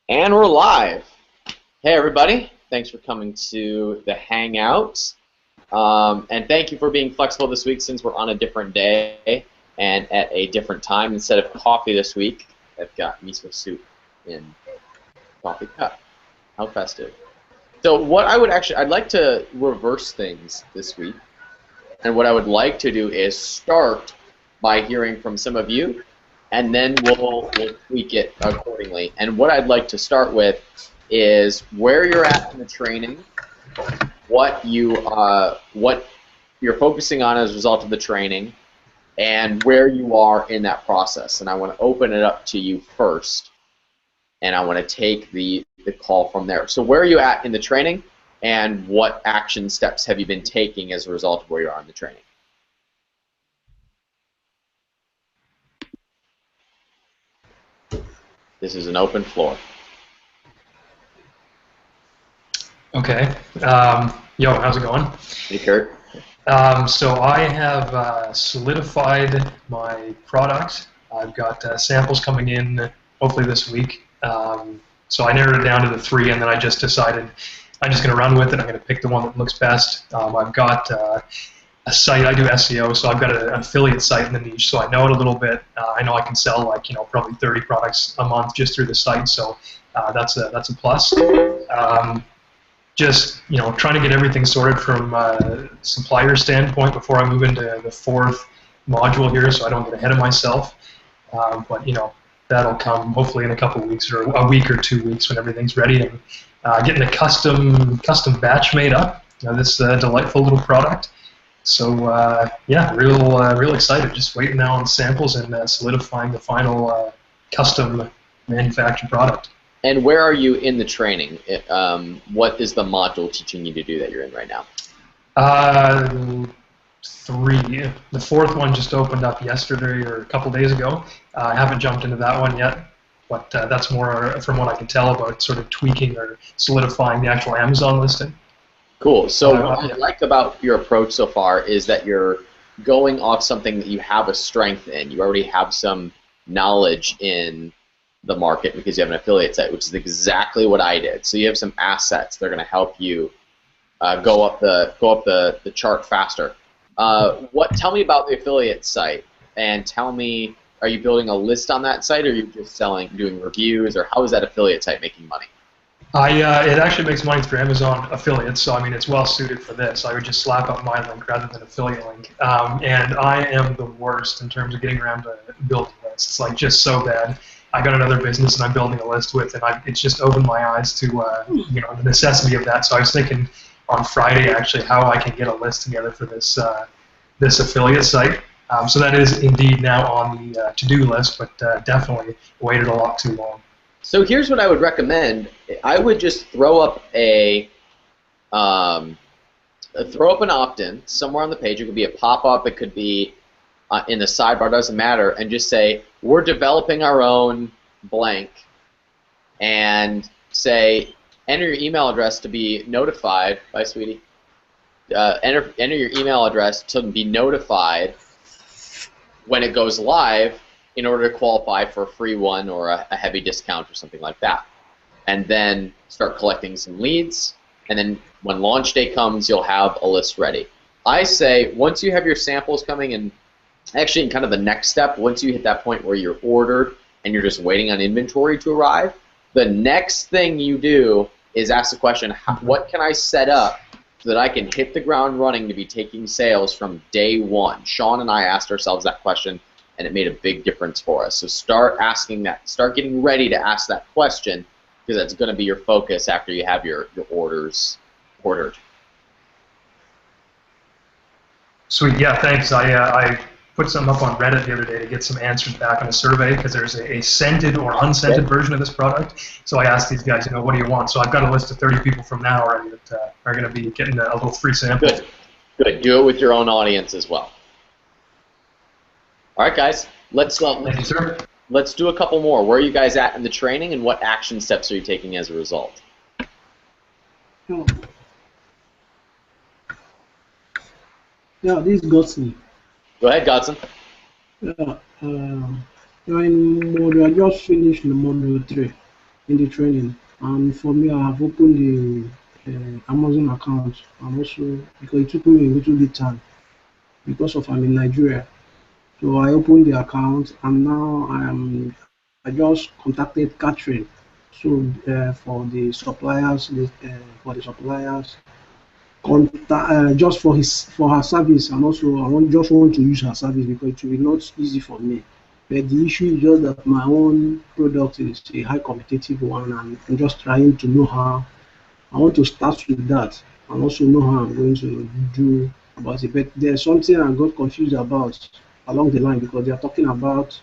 And we're live. Hey, everybody. Thanks for coming to the Hangout. And thank you for being flexible this week since we're on a different day and at a different time. Instead of coffee this week, I've got miso soup in coffee cup. How festive. So what I'd like to reverse things this week. And what I would like to do is start by hearing from some of you, and then we'll tweak it accordingly. And what I'd like to start with is where you're at in the training, what you're focusing on as a result of the training, and where you are in that process. And I want to open it up to you first, and I want to take the call from there. So where are you at in the training, and what action steps have you been taking as a result of where you are in the training? This is an open floor. Okay. Yo, how's it going? Hey, Kurt. So I have solidified my product. I've got samples coming in hopefully this week. So I narrowed it down to the 3, and then I just decided I'm just going to run with it. I'm going to pick the one that looks best. I've got a site. I do SEO, so I've got an affiliate site in the niche, so I know it a little bit. I know I can sell probably 30 products a month just through the site, so that's a plus. Just trying to get everything sorted from a supplier standpoint before I move into the 4th module here, so I don't get ahead of myself. But that'll come hopefully in a couple of weeks, or a week or 2 weeks when everything's ready, and getting a custom batch made up. This delightful little product. So yeah, real excited. Just waiting now on samples and solidifying the final custom manufactured product. And where are you in the training? What is the module teaching you to do that you're in right now? 3. The 4th one just opened up yesterday or a couple days ago. I haven't jumped into that one yet, but that's more from what I can tell about sort of tweaking or solidifying the actual Amazon listing. Cool. So what I like about your approach so far is that you're going off something that you have a strength in. You already have some knowledge in the market because you have an affiliate site, which is exactly what I did. So you have some assets that are going to help you go up the chart faster. Tell me about the affiliate site, and tell me, are you building a list on that site, or are you just doing reviews, or how is that affiliate site making money? It actually makes money through Amazon affiliates, so I mean it's well suited for this. I would just slap up my link rather than affiliate link, and I am the worst in terms of getting around to building lists. It's like just so bad. I got another business and I'm building a list with, and it's just opened my eyes to the necessity of that. So I was thinking on Friday actually how I can get a list together for this this affiliate site. So that is indeed now on the to-do list, but definitely waited a lot too long. So here's what I would recommend. I would just throw up an opt-in somewhere on the page. It could be a pop-up. It could be in the sidebar. Doesn't matter. And just say we're developing our own blank, and say enter your email address to be notified. Bye, sweetie. Enter your email address to be notified when it goes live, in order to qualify for a free one or a heavy discount or something like that. And then start collecting some leads, and then when launch day comes, you'll have a list ready. I say once you have your samples coming, and actually in kind of the next step, once you hit that point where you're ordered and you're just waiting on inventory to arrive, the next thing you do is ask the question, what can I set up so that I can hit the ground running to be taking sales from day one? Sean and I asked ourselves that question, and it made a big difference for us. So start asking that. Start getting ready to ask that question, because that's going to be your focus after you have your orders ordered. Sweet. Yeah, thanks. I put something up on Reddit the other day to get some answers back on a survey, because there's a scented or unscented version of this product. So I asked these guys, what do you want? So I've got a list of 30 people from now already that are going to be getting a little free sample. Good. Good. Do it with your own audience as well. All right, guys, let's do a couple more. Where are you guys at in the training, and what action steps are you taking as a result? Yeah, this is Godson. Go ahead, Godson. Yeah, you're in module. I just finished the module 3. in the training. And for me, I have opened the Amazon account, and also because it took me a little bit time because of I'm in Nigeria. So I opened the account, and now I just contacted Catherine. So for the suppliers, just for her service, and also just want to use her service because it will be not easy for me. But the issue is just that my own product is a high competitive one, and I'm just trying to know how I want to start with that, and also know how I'm going to do about it. But there's something I got confused about along the line because they are talking about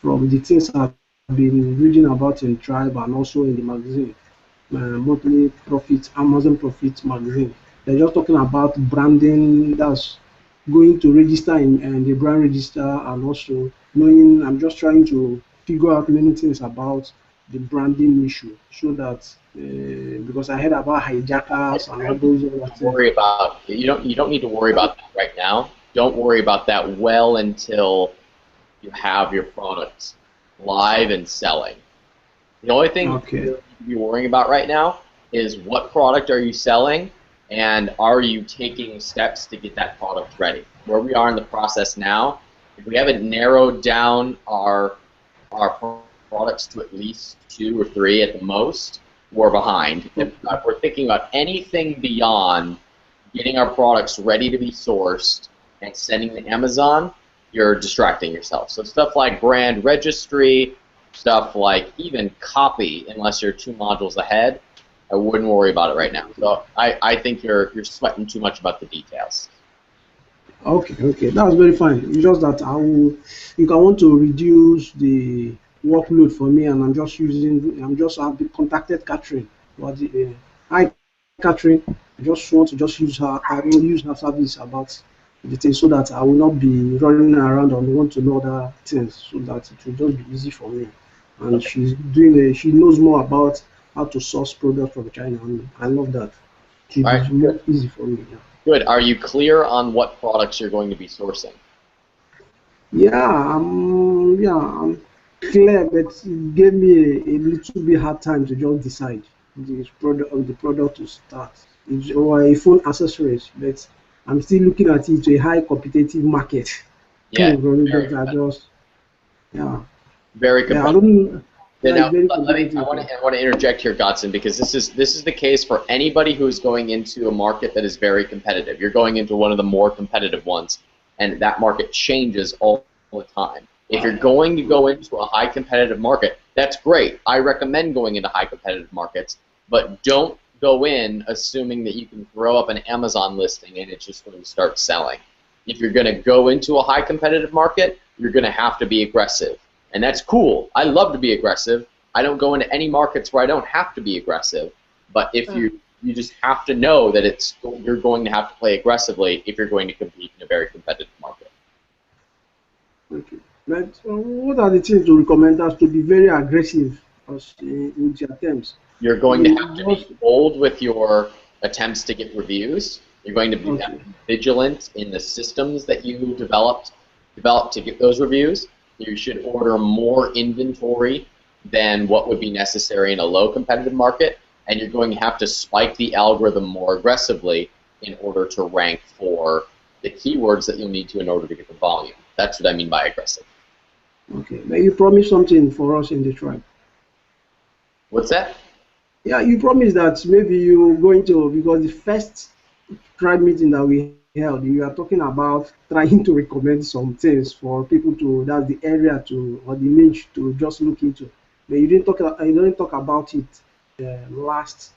from the things I've been reading about in Tribe and also in the magazine, monthly profit, Amazon Profit magazine. They're just talking about branding. That's going to register in the brand register, and also knowing. I'm just trying to figure out many things about the branding issue, so that because I heard about hijackers and I all don't think those you other need to things. worry about you don't need to worry about that right now. Don't worry about that well until you have your products live and selling. The only thing Okay. you need to be worrying about right now is what product are you selling and are you taking steps to get that product ready. Where we are in the process now, if we haven't narrowed down our products to at least 2 or 3 at the most, we're behind. If we're thinking about anything beyond getting our products ready to be sourced and sending to Amazon, you're distracting yourself. So stuff like brand registry, stuff like even copy, unless you're 2 modules ahead, I wouldn't worry about it right now. So I think you're sweating too much about the details. Okay, okay, that's very fine. It's just that if I want to reduce the workload for me, and I've contacted Catherine. Hi, Catherine. I just want to just use her. I will use her service about the thing so that I will not be running around and want to know other things, so that it will just be easy for me. And Okay. she knows more about how to source products from China, and I love that. It will All right. be more easy for me. Yeah. Good. Are you clear on what products you're going to be sourcing? I'm clear, but it gave me a little bit hard time to just decide the product to start. Or a phone accessories, but I'm still looking at it to a high competitive market. Yeah. But Very, yeah, very yeah, I competitive. don't, Then yeah, it's now, very let me. competitive. I want to interject here, Godson, because this is the case for anybody who's going into a market that is very competitive. You're going into one of the more competitive ones, and that market changes all the time. If you're going to go into a high competitive market, that's great. I recommend going into high competitive markets, but don't go in assuming that you can throw up an Amazon listing and it's just going to start selling. If you're going to go into a high competitive market, you're going to have to be aggressive. And that's cool. I love to be aggressive. I don't go into any markets where I don't have to be aggressive. But if you just have to know that you're going to have to play aggressively if you're going to compete in a very competitive market. Okay. But what are the things to recommend us to be very aggressive with your attempts? You're going to have to be Just bold with your attempts to get reviews. You're going to be okay. vigilant in the systems that you developed to get those reviews. You should order more inventory than what would be necessary in a low competitive market, and you're going to have to spike the algorithm more aggressively in order to rank for the keywords that you'll need to in order to get the volume. That's what I mean by aggressive. Okay. But you promised something for us in the tribe. What's that? Yeah, you promised that maybe you're going to, because the first tribe meeting that we held, you are talking about trying to recommend some things for people to, that's the area to, or the niche to just look into. But you didn't talk about it last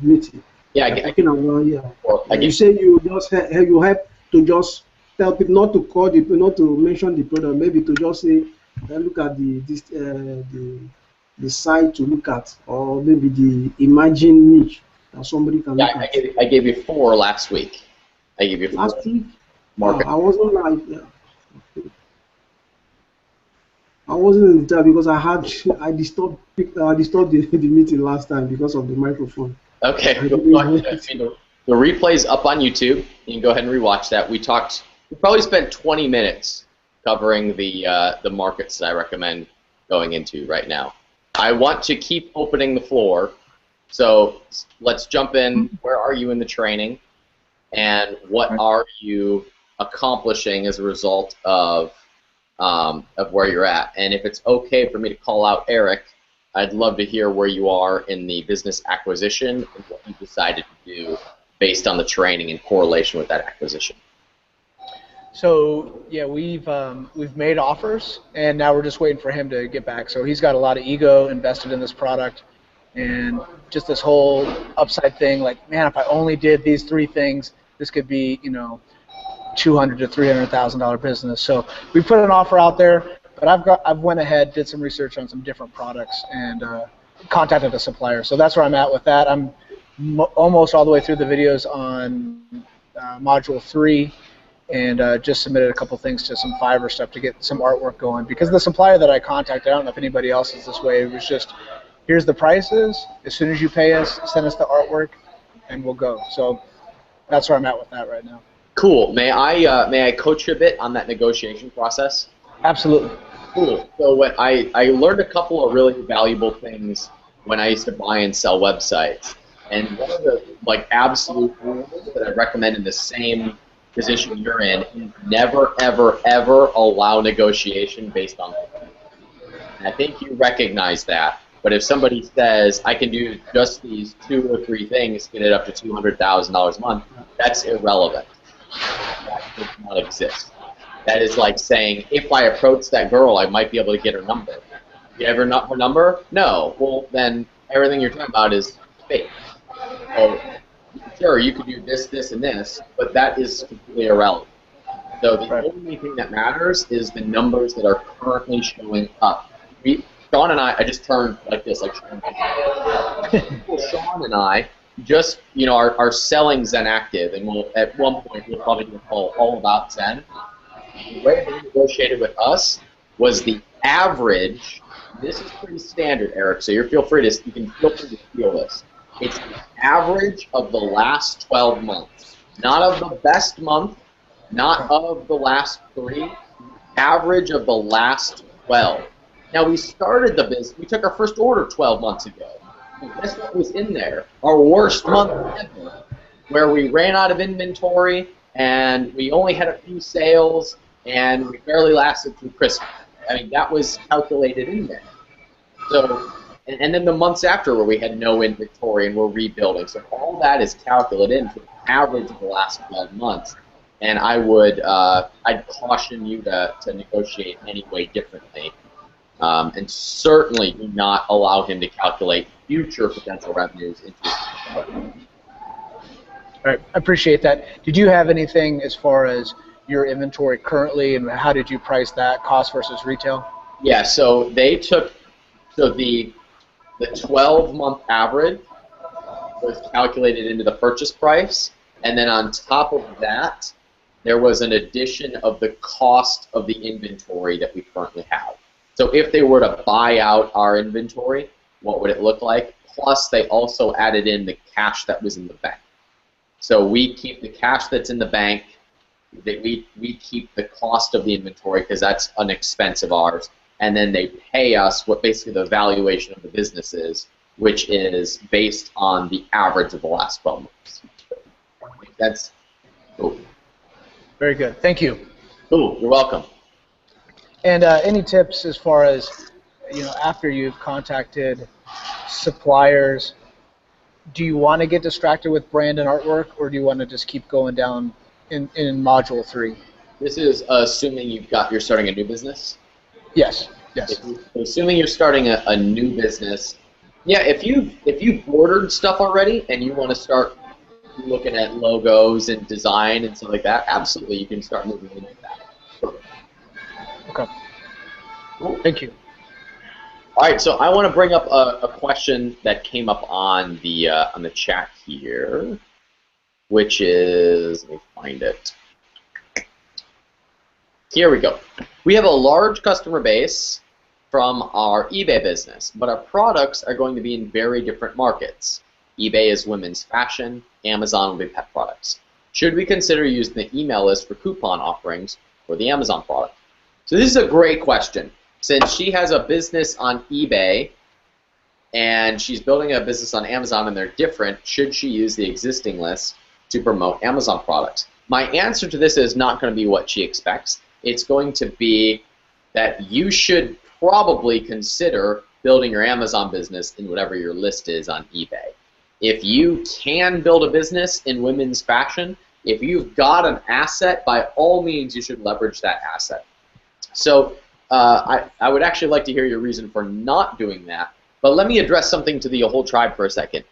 meeting. Yeah, You're talking about, yeah. I You get say you just you help to just tell people not to call the, not to mention the product, maybe to just say, look at the site to look at, or maybe the imagine niche that somebody can yeah, look at. I gave you 4 last week. I gave you 4 Last week, market. I wasn't like, I wasn't in the time because I disturbed the meeting last time because of the microphone. Okay, I go didn't ahead. want I it. mean, the replay's up on YouTube. You can go ahead and rewatch that. We probably spent 20 minutes covering the markets that I recommend going into right now. I want to keep opening the floor. So let's jump in. Where are you in the training? And what are you accomplishing as a result of where you're at? And if it's okay for me to call out Eric, I'd love to hear where you are in the business acquisition and what you decided to do based on the training in correlation with that acquisition. So yeah, we've made offers, and now we're just waiting for him to get back. So he's got a lot of ego invested in this product, and just this whole upside thing. Like, man, if I only did these 3 things, this could be, you know, $200,000 to $300,000 business. So we put an offer out there, but I've went ahead, did some research on some different products, and contacted a supplier. So that's where I'm at with that. I'm almost all the way through the videos on module 3. And just submitted a couple things to some Fiverr stuff to get some artwork going. Because the supplier that I contacted, I don't know if anybody else is this way, it was just, here's the prices, as soon as you pay us, send us the artwork, and we'll go. So that's where I'm at with that right now. Cool. May I coach you a bit on that negotiation process? Absolutely. Cool. So what I learned a couple of really valuable things when I used to buy and sell websites. And one of the absolute rules that I recommend in the same position you're in, never, ever, ever allow negotiation based on price. And I think you recognize that. But if somebody says, I can do just these 2 or 3 things, get it up to $200,000 a month, that's irrelevant. That does not exist. That is like saying, if I approach that girl, I might be able to get her number. You ever not her number? No. Well, then everything you're talking about is fake. So, sure, you could do this, this, and this, but that is completely irrelevant. So the only thing that matters is the numbers that are currently showing up. Sean and I just turned like this, like Sean. Sean and I just, are selling Zen Active, and at one point we'll probably do all about Zen. The way they negotiated with us was the average. This is pretty standard, Eric. So you can feel free to feel this. It's the average of the last 12 months. Not of the best month, not of the last 3, average of the last 12. Now, we started the business, we took our first order 12 months ago. And guess what was in there? Our worst month ever, where we ran out of inventory, and we only had a few sales, and we barely lasted through Christmas. I mean, that was calculated in there. So. And then the months after where we had no inventory and we're rebuilding. So all that is calculated into the average of the last 12 months. And I'd caution you to negotiate any way differently. And certainly do not allow him to calculate future potential revenues into his All right, I appreciate that. Did you have anything as far as your inventory currently, and how did you price that, cost versus retail? Yeah, so they took, the 12-month average was calculated into the purchase price, and then on top of that, there was an addition of the cost of the inventory that we currently have. So if they were to buy out our inventory, what would it look like? Plus, they also added in the cash that was in the bank. So we keep the cash that's in the bank, we keep the cost of the inventory because that's an expense of ours, and then they pay us what basically the valuation of the business is, which is based on the average of the last 12 months. That's cool. Very good. Thank you. Cool. You're welcome. And any tips as far as, after you've contacted suppliers, do you want to get distracted with brand and artwork, or do you want to just keep going down in module 3? This is assuming you're starting a new business? Yes. Yes. Assuming you're starting a new business, yeah. If you've ordered stuff already and you want to start looking at logos and design and stuff like that, absolutely, you can start moving into that. Sure. Okay. Cool. Thank you. All right. So I want to bring up a question that came up on the chat here, which is, let me find it. Here we go. We have a large customer base from our eBay business, but our products are going to be in very different markets. eBay is women's fashion, Amazon will be pet products. Should we consider using the email list for coupon offerings for the Amazon product? So this is a great question. Since she has a business on eBay and she's building a business on Amazon and they're different, should she use the existing list to promote Amazon products? My answer to this is not going to be what she expects. It's going to be that you should probably consider building your Amazon business in whatever your list is on eBay. If you can build a business in women's fashion, if you've got an asset, by all means you should leverage that asset. So I would actually like to hear your reason for not doing that, but let me address something to the whole tribe for a second.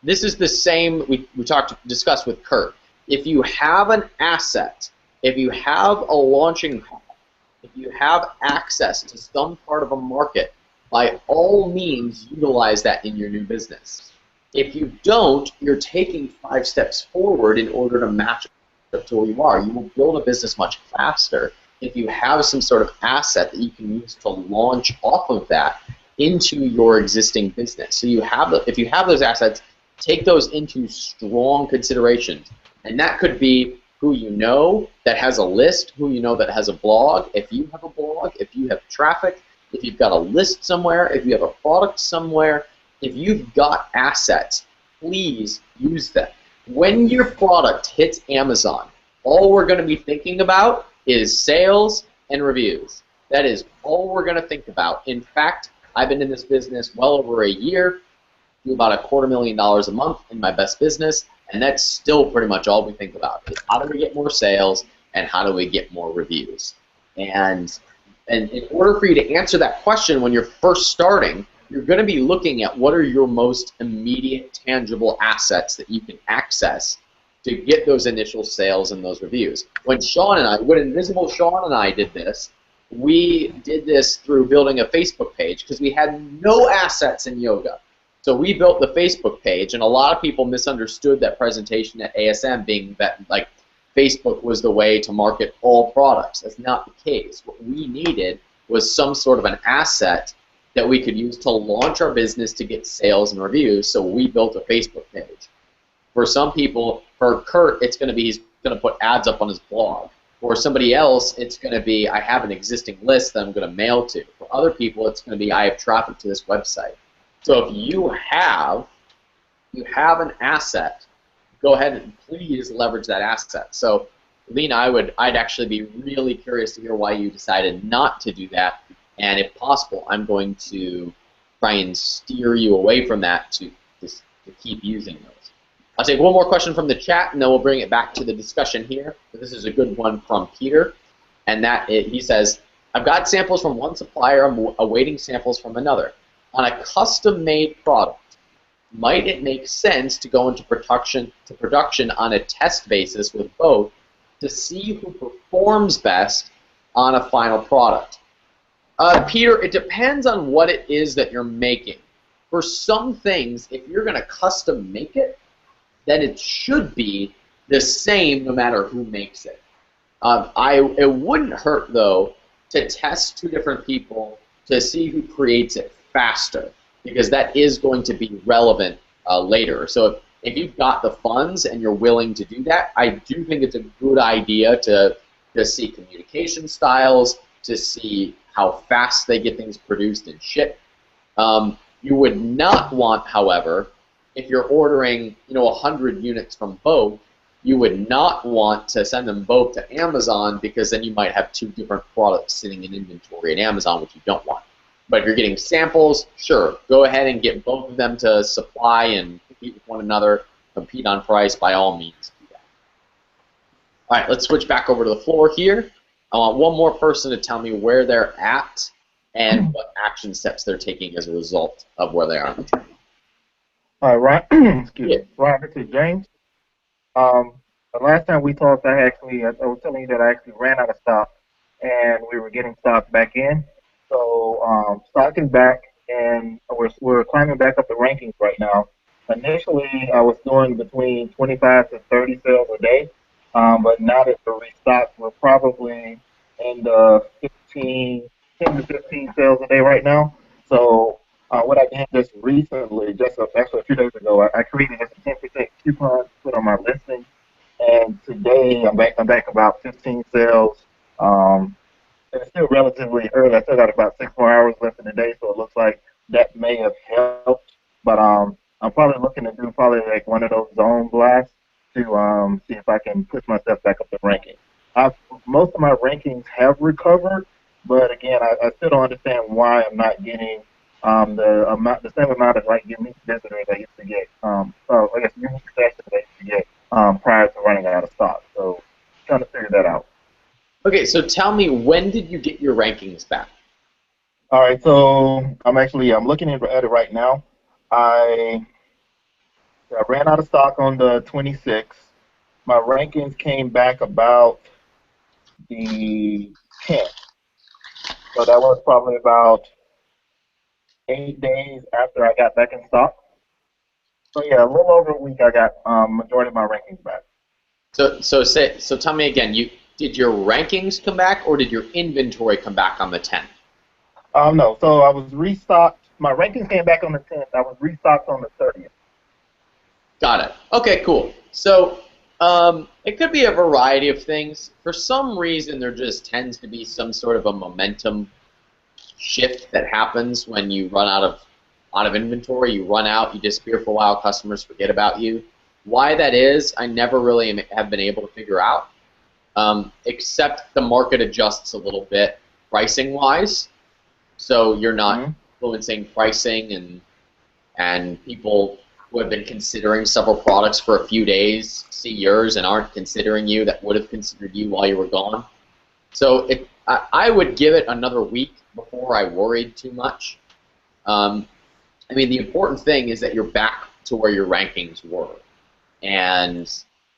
This is the same we discussed with Kurt. If you have an asset, if you have a launching pad, if you have access to some part of a market, by all means utilize that in your new business. If you don't, you're taking 5 steps forward in order to match up to where you are. You will build a business much faster if you have some sort of asset that you can use to launch off of that into your existing business. So if you have those assets, take those into strong consideration. And that could be who you know that has a list, who you know that has a blog. If you have a blog, if you have traffic, if you've got a list somewhere, if you have a product somewhere, if you've got assets, please use them. When your product hits Amazon, all we're going to be thinking about is sales and reviews. That is all we're going to think about. In fact, I've been in this business well over a year, do about $250,000 a month in my best business, and that's still pretty much all we think about. Is how do we get more sales and how do we get more reviews? And in order for you to answer that question when you're first starting, you're going to be looking at what are your most immediate tangible assets that you can access to get those initial sales and those reviews. When Invisible Sean and I did this, we did this through building a Facebook page because we had no assets in yoga. So we built the Facebook page, and a lot of people misunderstood that presentation at ASM being that like Facebook was the way to market all products. That's not the case. What we needed was some sort of an asset that we could use to launch our business to get sales and reviews, so we built a Facebook page. For some people, for Kurt, it's going to be he's going to put ads up on his blog. For somebody else, it's going to be I have an existing list that I'm going to mail to. For other people, it's going to be I have traffic to this website. So if you have an asset, go ahead and please leverage that asset. So, Lena, I'd actually be really curious to hear why you decided not to do that, and if possible, I'm going to try and steer you away from that to keep using those. I'll take one more question from the chat, and then we'll bring it back to the discussion here. This is a good one from Peter, and he says, I've got samples from one supplier, I'm awaiting samples from another. On a custom-made product, might it make sense to go into production on a test basis with both to see who performs best on a final product? Peter, it depends on what it is that you're making. For some things, if you're going to custom make it, then it should be the same no matter who makes it. It wouldn't hurt, though, to test 2 different people to see who creates it faster, because that is going to be relevant later. So if you've got the funds and you're willing to do that, I do think it's a good idea to see communication styles, to see how fast they get things produced and shipped. You would not want, however, if you're ordering 100 units from both, you would not want to send them both to Amazon, because then you might have 2 different products sitting in inventory in Amazon, which you don't want. But if you're getting samples, sure, go ahead and get both of them to supply and compete with one another, compete on price, by all means do that. All right, let's switch back over to the floor here. I want one more person to tell me where they're at and what action steps they're taking as a result of where they are on the journey. All right, Ryan. Excuse me. Ryan, this is James. The last time we talked, I was telling you that I actually ran out of stock, and we were getting stock back in. So stock is back, and we're climbing back up the rankings right now. Initially, I was doing between 25 to 30 sales a day, but now that we're restocked, we're probably in the 10 to 15 sales a day right now. So what I did just recently, actually a few days ago, I created a 10% coupon to put on my listing, and today I'm back about 15 sales. It's still relatively early. I still got about 6 more hours left in the day, so it looks like that may have helped. But I'm probably looking to do probably like one of those zone blasts to see if I can push myself back up the ranking. Most of my rankings have recovered, but again, I still don't understand why I'm not getting the same amount of like unique visitors I used to get. So I guess unique sessions I used to get prior to running out of stock. So trying to figure that out. Okay, so tell me, when did you get your rankings back? All right, so I'm looking at it right now. I ran out of stock on the 26th. My rankings came back about the 10th. So that was probably about 8 days after I got back in stock. So yeah, a little over a week I got majority of my rankings back. So tell me again, did your rankings come back or did your inventory come back on the 10th? No, so I was restocked. My rankings came back on the 10th. I was restocked on the 30th. Got it. Okay, cool. So it could be a variety of things. For some reason, there just tends to be some sort of a momentum shift that happens when you run out of inventory. You run out, you disappear for a while, customers forget about you. Why that is, I never really have been able to figure out, except the market adjusts a little bit pricing-wise. So you're not influencing pricing, and people who have been considering several products for a few days see yours and aren't considering you that would have considered you while you were gone. So I would give it another week before I worried too much. I mean, the important thing is that you're back to where your rankings were. And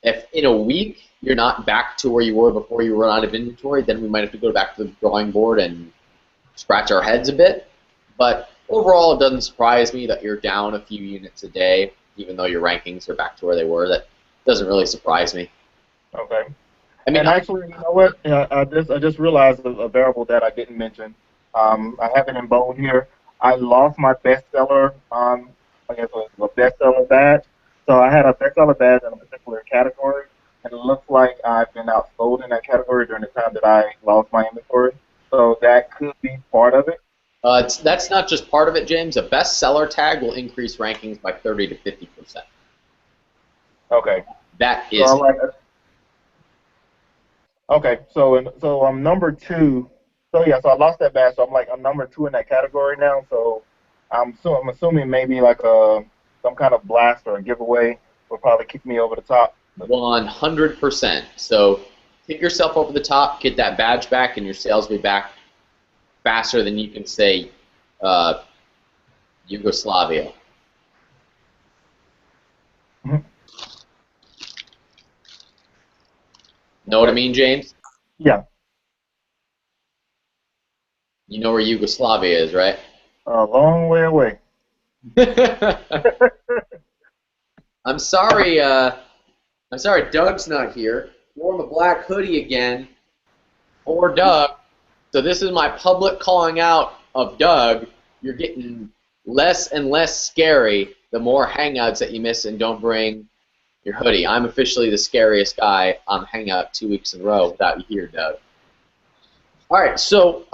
if in a week you're not back to where you were before you run out of inventory, then we might have to go back to the drawing board and scratch our heads a bit. But overall, it doesn't surprise me that you're down a few units a day, even though your rankings are back to where they were. That doesn't really surprise me. Okay. I mean, and actually, you know what? I just realized a variable that I didn't mention. I have it in bold here. I lost my bestseller. I guess it was a bestseller badge. So I had a bestseller badge in a particular category, and it looks like I've been outsold in that category during the time that I lost my inventory. So that could be part of it. That's not just part of it, James. A bestseller tag will increase rankings by 30 to 50%. Okay. That is. So okay, so I'm number 2. So yeah, so I lost that badge. So I'm number 2 in that category now. So I'm assuming maybe like some kind of blast or a giveaway will probably kick me over the top. 100%. So kick yourself over the top, get that badge back, and your sales will be back faster than you can say Yugoslavia. Know what I mean, James? Yeah. You know where Yugoslavia is, right? A long way away. I'm sorry, Doug's not here. Wore the black hoodie again. Or Doug. So this is my public calling out of Doug. You're getting less and less scary the more hangouts that you miss and don't bring your hoodie. I'm officially the scariest guy on Hangout 2 weeks in a row without you here, Doug. All right, so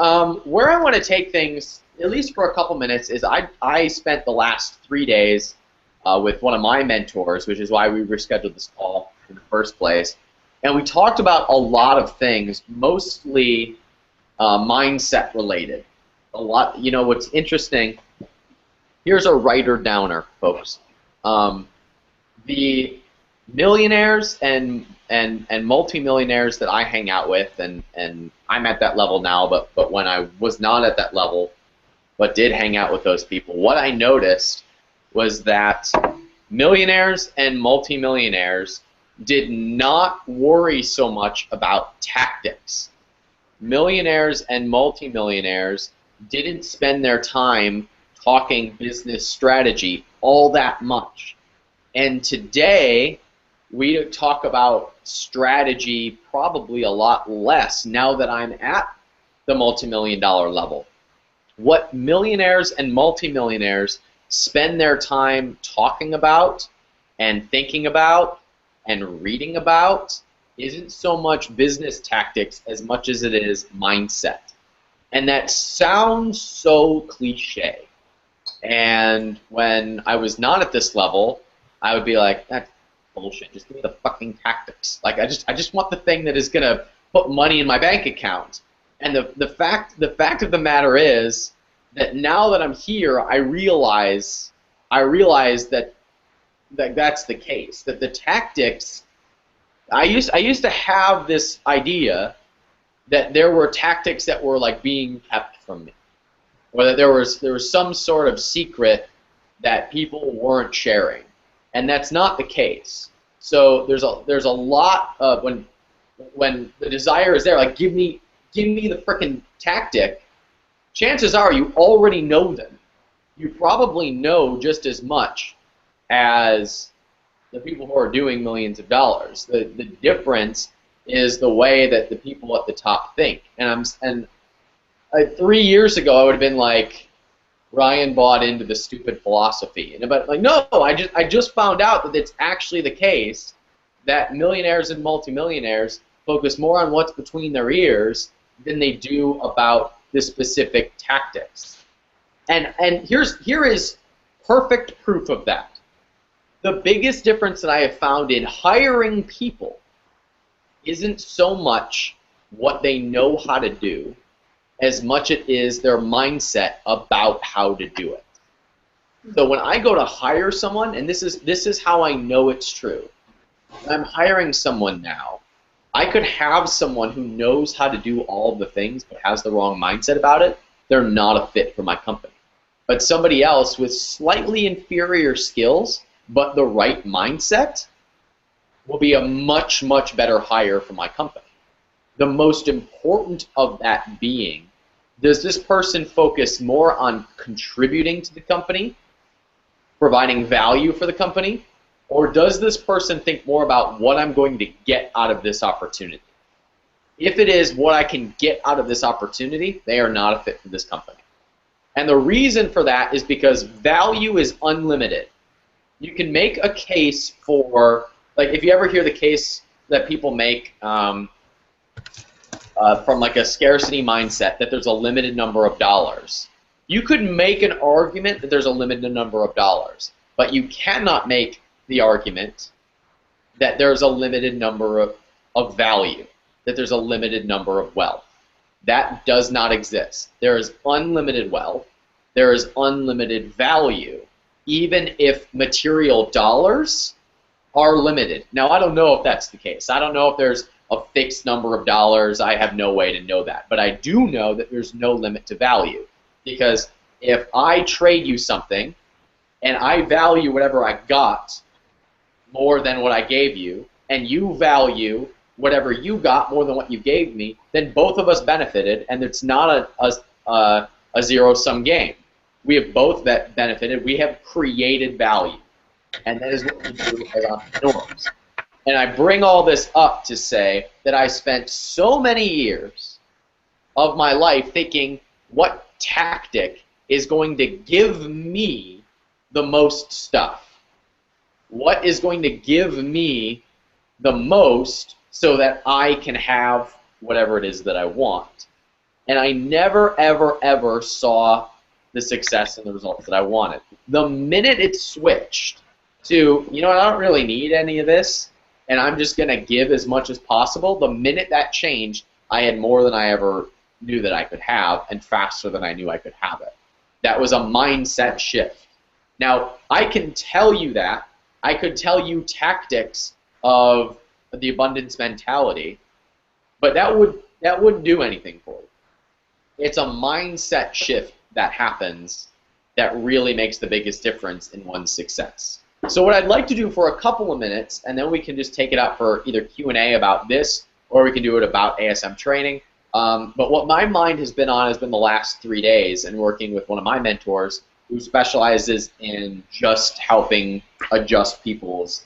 where I want to take things, at least for a couple minutes, is I spent the last 3 days with one of my mentors, which is why we rescheduled this call in the first place. And we talked about a lot of things, mostly mindset related. A lot, you know, what's interesting, here's a writer downer, folks. The millionaires and multimillionaires that I hang out with, and I'm at that level now, but when I was not at that level, but did hang out with those people, what I noticed was that millionaires and multimillionaires did not worry so much about tactics. Millionaires and multimillionaires didn't spend their time talking business strategy all that much. And today, we talk about strategy probably a lot less now that I'm at the multi-million-dollar level. What millionaires and multimillionaires spend their time talking about and thinking about and reading about isn't so much business tactics as much as it is mindset. And that sounds so cliche, And when I was not at this level, I would be like, that's bullshit. Just give me the fucking tactics. Like I just want the thing that is gonna put money in my bank account. And the fact of the matter is that now that I'm here, I realize that that's the case. That the tactics. I used to have this idea that there were tactics that were like being kept from me, or that there was some sort of secret that people weren't sharing, and that's not the case. So there's a lot of when the desire is there, like give me the frickin' tactic. Chances are you already know them. You probably know just as much as the people who are doing millions of dollars. The difference is the way that the people at the top think. And 3 years ago, I would have been like, Ryan bought into the stupid philosophy. But like, no, I just found out that it's actually the case that millionaires and multimillionaires focus more on what's between their ears than they do about the specific tactics. And here is perfect proof of that. The biggest difference that I have found in hiring people isn't so much what they know how to do as much it is their mindset about how to do it. So when I go to hire someone, and this is how I know it's true. When I'm hiring someone now, I could have someone who knows how to do all of the things but has the wrong mindset about it. They're not a fit for my company. But somebody else with slightly inferior skills but the right mindset will be a much, much better hire for my company. The most important of that being, does this person focus more on contributing to the company, providing value for the company, or does this person think more about what I'm going to get out of this opportunity? If it is what I can get out of this opportunity, they are not a fit for this company. And the reason for that is because value is unlimited. You can make a case for, like if you ever hear the case that people make from like a scarcity mindset that there's a limited number of dollars. You could make an argument that there's a limited number of dollars, but you cannot make the argument that there's a limited number of value, that there's a limited number of wealth. That does not exist. There is unlimited wealth. There is unlimited value, even if material dollars are limited. Now, I don't know if that's the case. I don't know if there's a fixed number of dollars. I have no way to know that. But I do know that there's no limit to value. Because if I trade you something and I value whatever I got more than what I gave you, and you value whatever you got more than what you gave me, then both of us benefited, and it's not a zero-sum game. We have both benefited. We have created value, and that is what we do as entrepreneurs. And I bring all this up to say that I spent so many years of my life thinking, what tactic is going to give me the most stuff? What is going to give me the most so that I can have whatever it is that I want? And I never, ever, ever saw the success and the results that I wanted. The minute it switched to, you know, I don't really need any of this, and I'm just going to give as much as possible, the minute that changed, I had more than I ever knew that I could have, and faster than I knew I could have it. That was a mindset shift. Now, I can tell you that. I could tell you tactics of the abundance mentality, but that wouldn't do anything for you. It's a mindset shift that happens that really makes the biggest difference in one's success. So what I'd like to do for a couple of minutes, and then we can just take it out for either Q&A about this, or we can do it about ASM training. But what my mind has been on has been the last 3 days, and working with one of my mentors who specializes in just helping adjust people's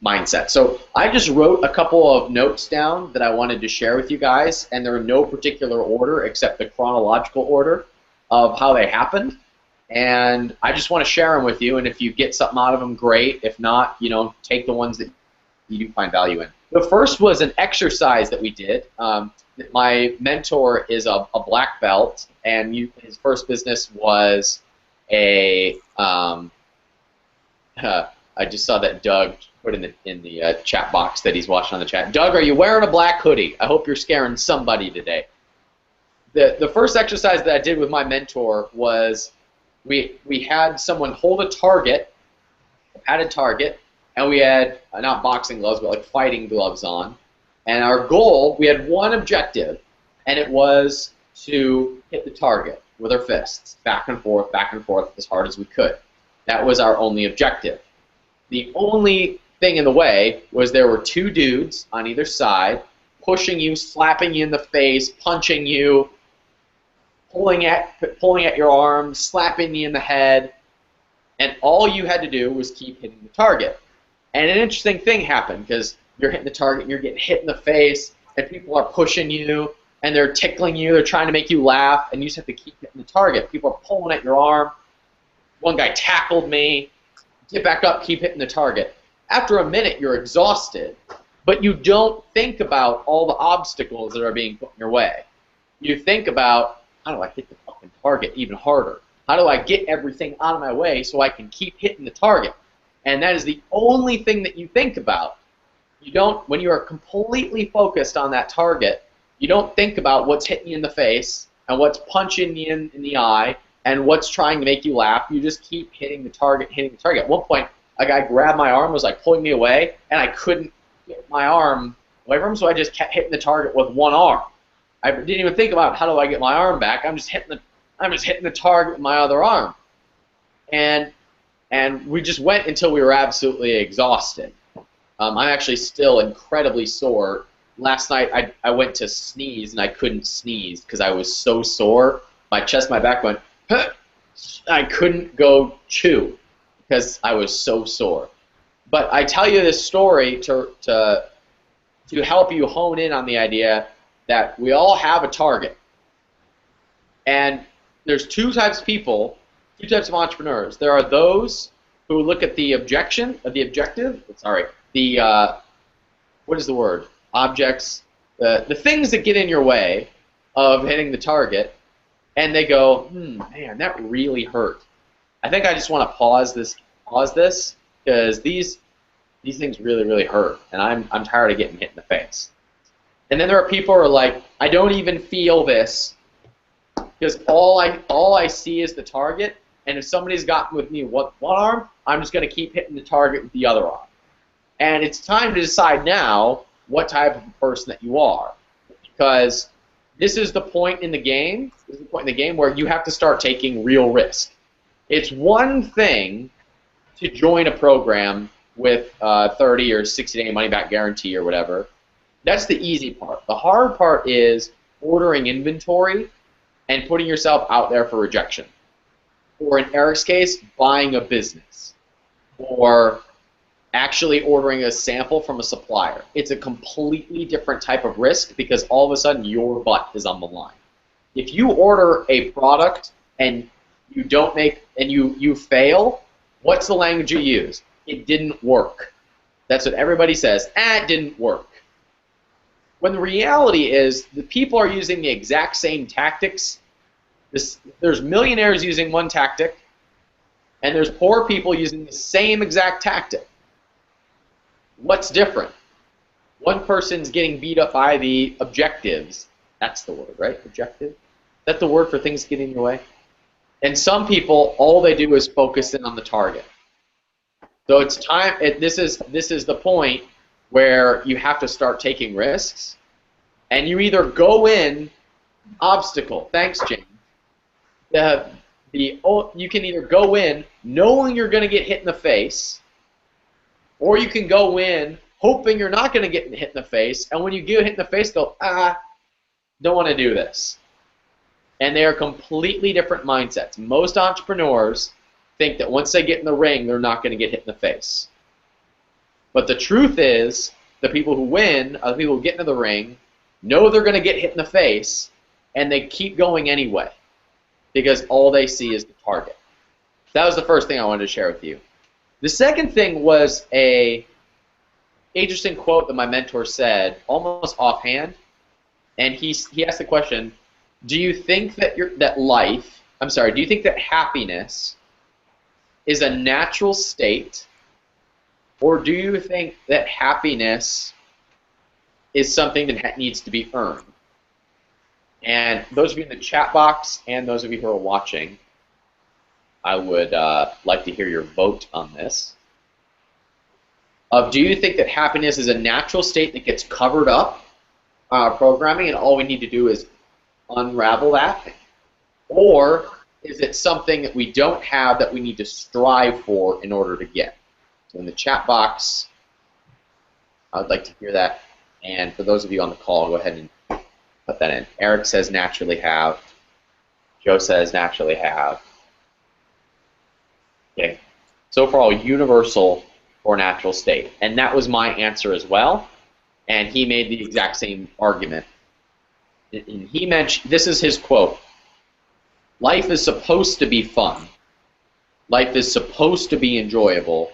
mindset. So I just wrote a couple of notes down that I wanted to share with you guys, and they're in no particular order except the chronological order of how they happened. And I just want to share them with you, and if you get something out of them, great. If not, you know, take the ones that you do find value in. The first was an exercise that we did. My mentor is a black belt, and his first business was a I just saw that Doug put in the chat box that he's watching on the chat. Doug, are you wearing a black hoodie? I hope you're scaring somebody today. The first exercise that I did with my mentor was we had someone hold a target, a padded target, and we had not boxing gloves but like fighting gloves on. And our goal, we had one objective, and it was to hit the target with our fists, back and forth, as hard as we could. That was our only objective. The only thing in the way was there were two dudes on either side pushing you, slapping you in the face, punching you, pulling at your arm, slapping you in the head, and all you had to do was keep hitting the target. And an interesting thing happened because you're hitting the target, and you're getting hit in the face, and people are pushing you, and they're tickling you, they're trying to make you laugh, and you just have to keep hitting the target. People are pulling at your arm. One guy tackled me. Get back up, keep hitting the target. After a minute, you're exhausted, but you don't think about all the obstacles that are being put in your way. You think about, how do I hit the fucking target even harder? How do I get everything out of my way so I can keep hitting the target? And that is the only thing that you think about. You don't, when you are completely focused on that target, you don't think about what's hitting you in the face and what's punching you in the eye and what's trying to make you laugh. You just keep hitting the target, At one point, a guy grabbed my arm, was like pulling me away, and I couldn't get my arm away from him, so I just kept hitting the target with one arm. I didn't even think about how do I get my arm back. I'm just hitting the target with my other arm. And we just went until we were absolutely exhausted. I'm actually still incredibly sore. Last night I went to sneeze and I couldn't sneeze because I was so sore. My chest, my back went, huh! I couldn't go chew because I was so sore. But I tell you this story to help you hone in on the idea that we all have a target. And there's two types of people, two types of entrepreneurs. There are those who look at the objective, what is the word? Objects, the things that get in your way of hitting the target, and they go, man, that really hurt. I think I just want to pause this, because these things really, really hurt, and I'm tired of getting hit in the face. And then there are people who are like, I don't even feel this, because all I see is the target, and if somebody's gotten with me with one arm, I'm just going to keep hitting the target with the other arm. And it's time to decide now what type of person that you are, because this is the point in the game. This is the point in the game where you have to start taking real risk. It's one thing to join a program with 30 or 60-day money-back guarantee or whatever. That's the easy part. The hard part is ordering inventory and putting yourself out there for rejection. Or in Eric's case, buying a business. Or actually ordering a sample from a supplier. It's a completely different type of risk because all of a sudden your butt is on the line. If you order a product and you don't make, and you fail, what's the language you use? It didn't work. That's what everybody says. It didn't work. When the reality is the people are using the exact same tactics. There's millionaires using one tactic, and there's poor people using the same exact tactic. What's different? One person's getting beat up by the objectives. That's the word, right? Objective? Is that the word for things getting in your way? And some people, all they do is focus in on the target. So it's time. This is the point where you have to start taking risks, and you either go in obstacle. Thanks, James. You can either go in knowing you're going to get hit in the face, or you can go in hoping you're not going to get hit in the face, and when you get hit in the face, go, don't want to do this. And they are completely different mindsets. Most entrepreneurs think that once they get in the ring, they're not going to get hit in the face. But the truth is, the people who win are the people who get into the ring, know they're going to get hit in the face, and they keep going anyway, because all they see is the target. That was the first thing I wanted to share with you. The second thing was a interesting quote that my mentor said, almost offhand, and he asked the question, do you think that life I'm sorry, do you think that happiness is a natural state, or do you think that happiness is something that needs to be earned? And those of you in the chat box and those of you who are watching, I would like to hear your vote on this. Do you think that happiness is a natural state that gets covered up programming and all we need to do is unravel that? Or is it something that we don't have that we need to strive for in order to get? So in the chat box, I would like to hear that. And for those of you on the call, go ahead and put that in. Eric says naturally have. Joe says naturally have. Okay. So far, all universal or natural state. And that was my answer as well. And he made the exact same argument. And he mentioned, this is his quote: life is supposed to be fun. Life is supposed to be enjoyable.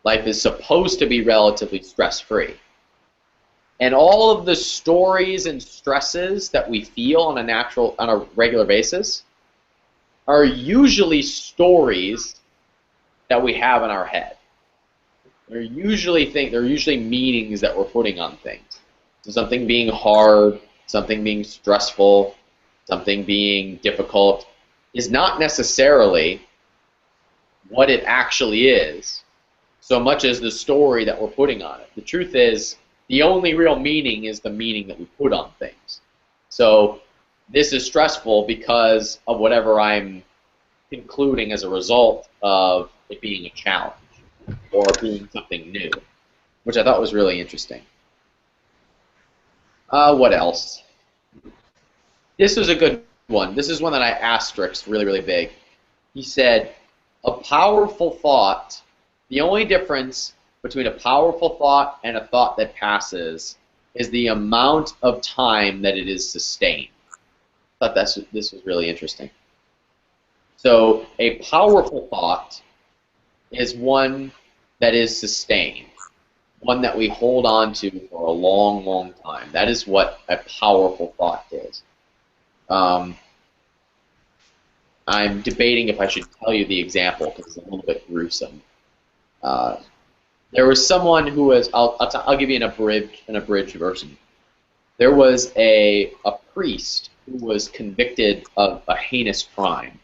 Life is supposed to be relatively stress-free. And all of the stories and stresses that we feel on a regular basis are usually stories that we have in our head. They're usually meanings that we're putting on things. So something being hard, something being stressful, something being difficult is not necessarily what it actually is, so much as the story that we're putting on it. The truth is, the only real meaning is the meaning that we put on things. So this is stressful because of whatever I'm concluding as a result of it being a challenge or being something new, which I thought was really interesting. What else? This was a good one. This is one that I asterisked really, really big. He said, a powerful thought, the only difference between a powerful thought and a thought that passes is the amount of time that it is sustained. I thought this was really interesting. So a powerful thought is one that is sustained, one that we hold on to for a long, long time. That is what a powerful thought is. I'm debating if I should tell you the example because it's a little bit gruesome. There was someone who was, I'll give you an abridged version. There was a priest who was convicted of a heinous crime.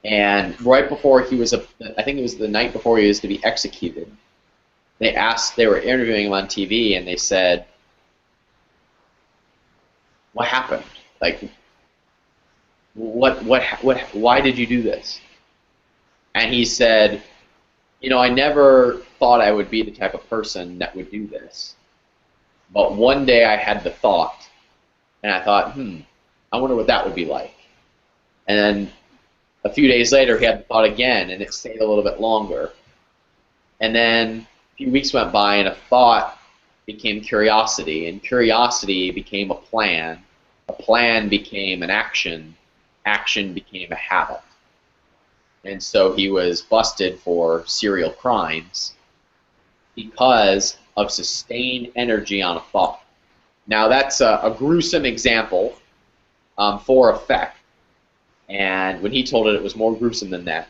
And right before he was, I think it was the night before he was to be executed, they were interviewing him on TV, and they said, "What happened? Like, why did you do this?" And he said, "You know, I never thought I would be the type of person that would do this. But one day I had the thought, and I thought, I wonder what that would be like." And then a few days later, he had the thought again, and it stayed a little bit longer. And then a few weeks went by, and a thought became curiosity, and curiosity became a plan became an action became a habit. And so he was busted for serial crimes because of sustained energy on a thought. Now that's a gruesome example for effect. And when he told it, it was more gruesome than that.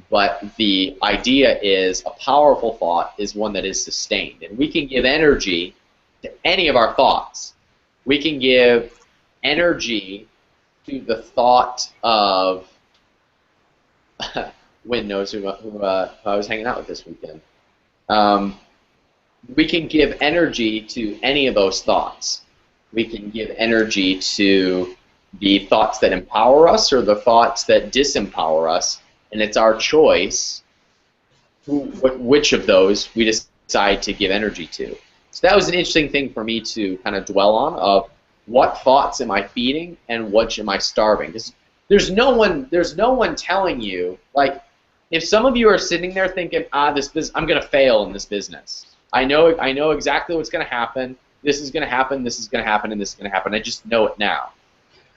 But the idea is a powerful thought is one that is sustained. And we can give energy to any of our thoughts. We can give energy to the thought of Wynn knows who I was hanging out with this weekend. We can give energy to any of those thoughts. We can give energy to the thoughts that empower us or the thoughts that disempower us, and it's our choice which of those we decide to give energy to. So that was an interesting thing for me to kind of dwell on, of what thoughts am I feeding and which am I starving. There's no one telling you, like, if some of you are sitting there thinking, I'm going to fail in this business. I know exactly what's going to happen. This is going to happen. This is going to happen, and this is going to happen. I just know it now.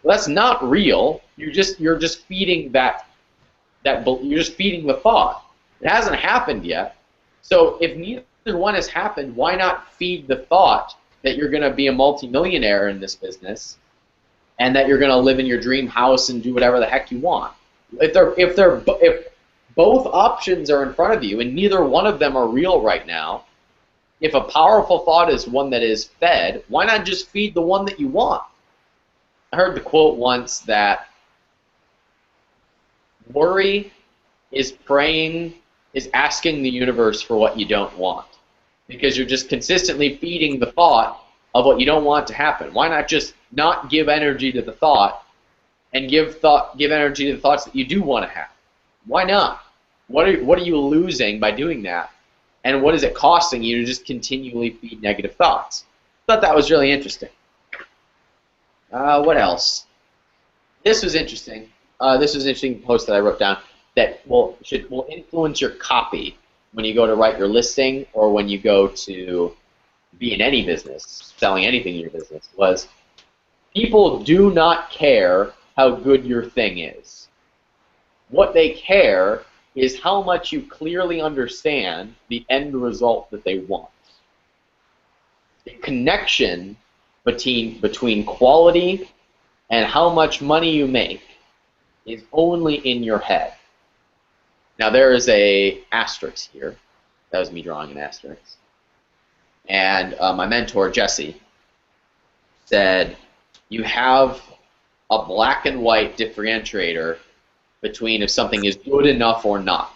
Well, that's not real. You're just feeding you're just feeding the thought. It hasn't happened yet. So if neither one has happened, why not feed the thought that you're going to be a multimillionaire in this business and that you're going to live in your dream house and do whatever the heck you want. If both options are in front of you and neither one of them are real right now, if a powerful thought is one that is fed, why not just feed the one that you want? I heard the quote once that worry is asking the universe for what you don't want, because you're just consistently feeding the thought of what you don't want to happen. Why not just not give energy to the thought and give energy to the thoughts that you do want to have? Why not? What are you losing by doing that? And what is it costing you to just continually feed negative thoughts? I thought that was really interesting. What else? This was interesting. This was an interesting post that I wrote down that will influence your copy when you go to write your listing or when you go to be in any business, selling anything in your business, was people do not care how good your thing is. What they care is how much you clearly understand the end result that they want. The connection between quality and how much money you make is only in your head. Now there is a asterisk here. That was me drawing an asterisk. And my mentor, Jesse, said, you have a black and white differentiator between if something is good enough or not.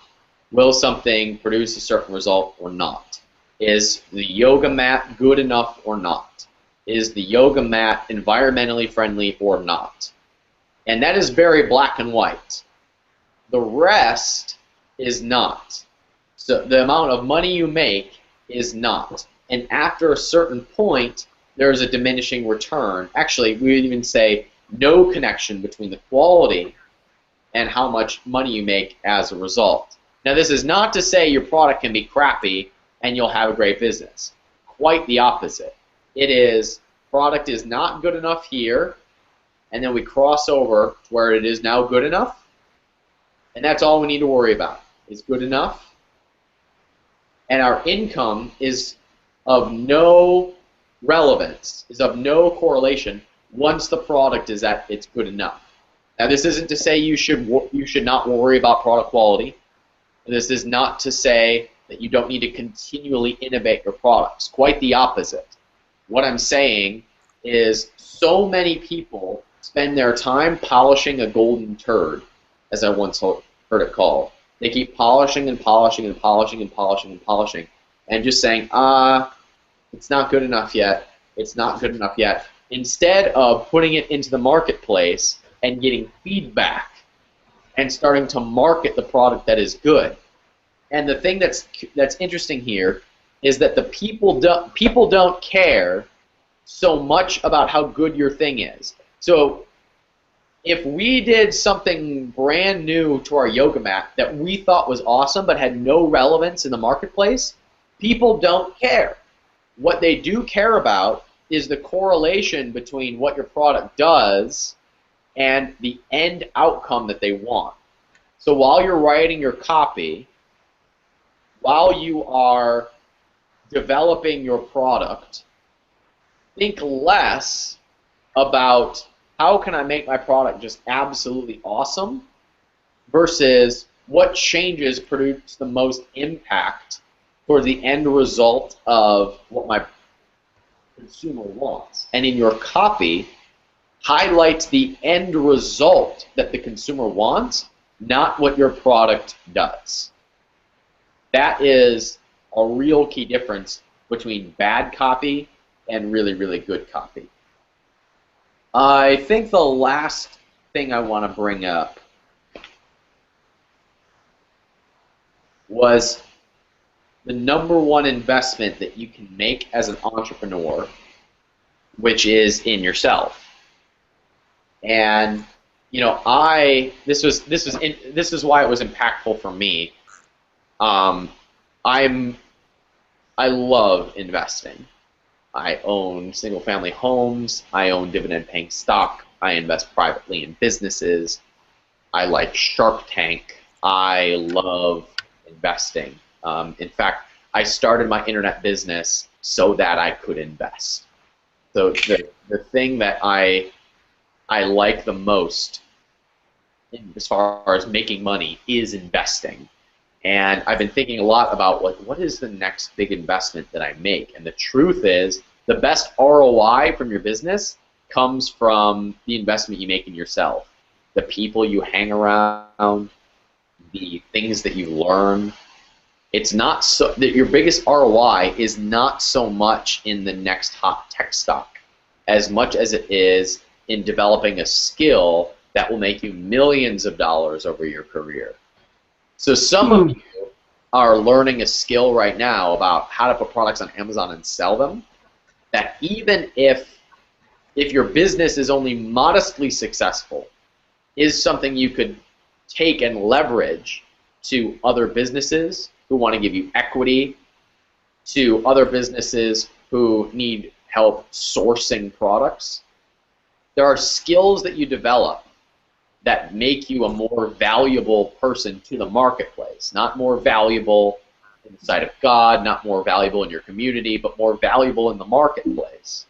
Will something produce a certain result or not? Is the yoga mat good enough or not? Is the yoga mat environmentally friendly or not? And that is very black and white. The rest is not. So the amount of money you make is not. And after a certain point, there is a diminishing return. Actually, we would even say no connection between the quality and how much money you make as a result. Now, this is not to say your product can be crappy and you'll have a great business. Quite the opposite. It is, product is not good enough here, and then we cross over to where it is now good enough, and that's all we need to worry about, is good enough. And our income is of no relevance, is of no correlation once the product is at its good enough. Now, this isn't to say you should not worry about product quality. This is not to say that you don't need to continually innovate your products. Quite the opposite. What I'm saying is so many people spend their time polishing a golden turd, as I once heard it called. They keep polishing and polishing and polishing and polishing and polishing, and just saying, it's not good enough yet. It's not good enough yet. Instead of putting it into the marketplace and getting feedback and starting to market the product that is good. And the thing that's interesting here is that the people don't care so much about how good your thing is. So if we did something brand new to our yoga mat that we thought was awesome but had no relevance in the marketplace, people don't care. What they do care about is the correlation between what your product does and the end outcome that they want. So while you're writing your copy, while you are developing your product, think less about how can I make my product just absolutely awesome versus what changes produce the most impact for the end result of what my consumer wants. And in your copy, highlight the end result that the consumer wants, not what your product does. That is a real key difference between bad copy and really, really good copy. I think the last thing I want to bring up was the number one investment that you can make as an entrepreneur, which is in yourself. And you know, this is why it was impactful for me. I love investing. I own single-family homes. I own dividend-paying stock. I invest privately in businesses. I like Shark Tank. I love investing. In fact, I started my internet business so that I could invest. So the thing that I I like the most as far as making money is investing. And I've been thinking a lot about what is the next big investment that I make. And the truth is, the best ROI from your business comes from the investment you make in yourself, the people you hang around, the things that you learn. It's not so that your biggest ROI is not so much in the next hot tech stock, as much as it is in developing a skill that will make you millions of dollars over your career. So some of you are learning a skill right now about how to put products on Amazon and sell them, that even if your business is only modestly successful, is something you could take and leverage to other businesses who want to give you equity, to other businesses who need help sourcing products. There are skills that you develop that make you a more valuable person to the marketplace, not more valuable in the sight of God, not more valuable in your community, but more valuable in the marketplace.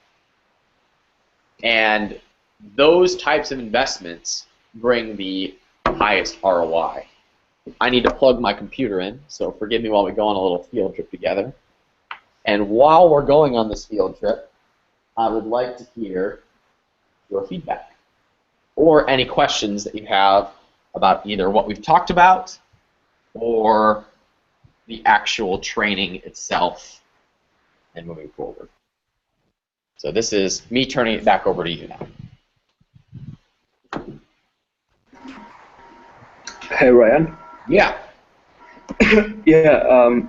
And those types of investments bring the highest ROI. I need to plug my computer in, so forgive me while we go on a little field trip together. And while we're going on this field trip, I would like to hear your feedback or any questions that you have about either what we've talked about or the actual training itself and moving forward. So this is me turning it back over to you now. Hey, Ryan. Yeah. Yeah,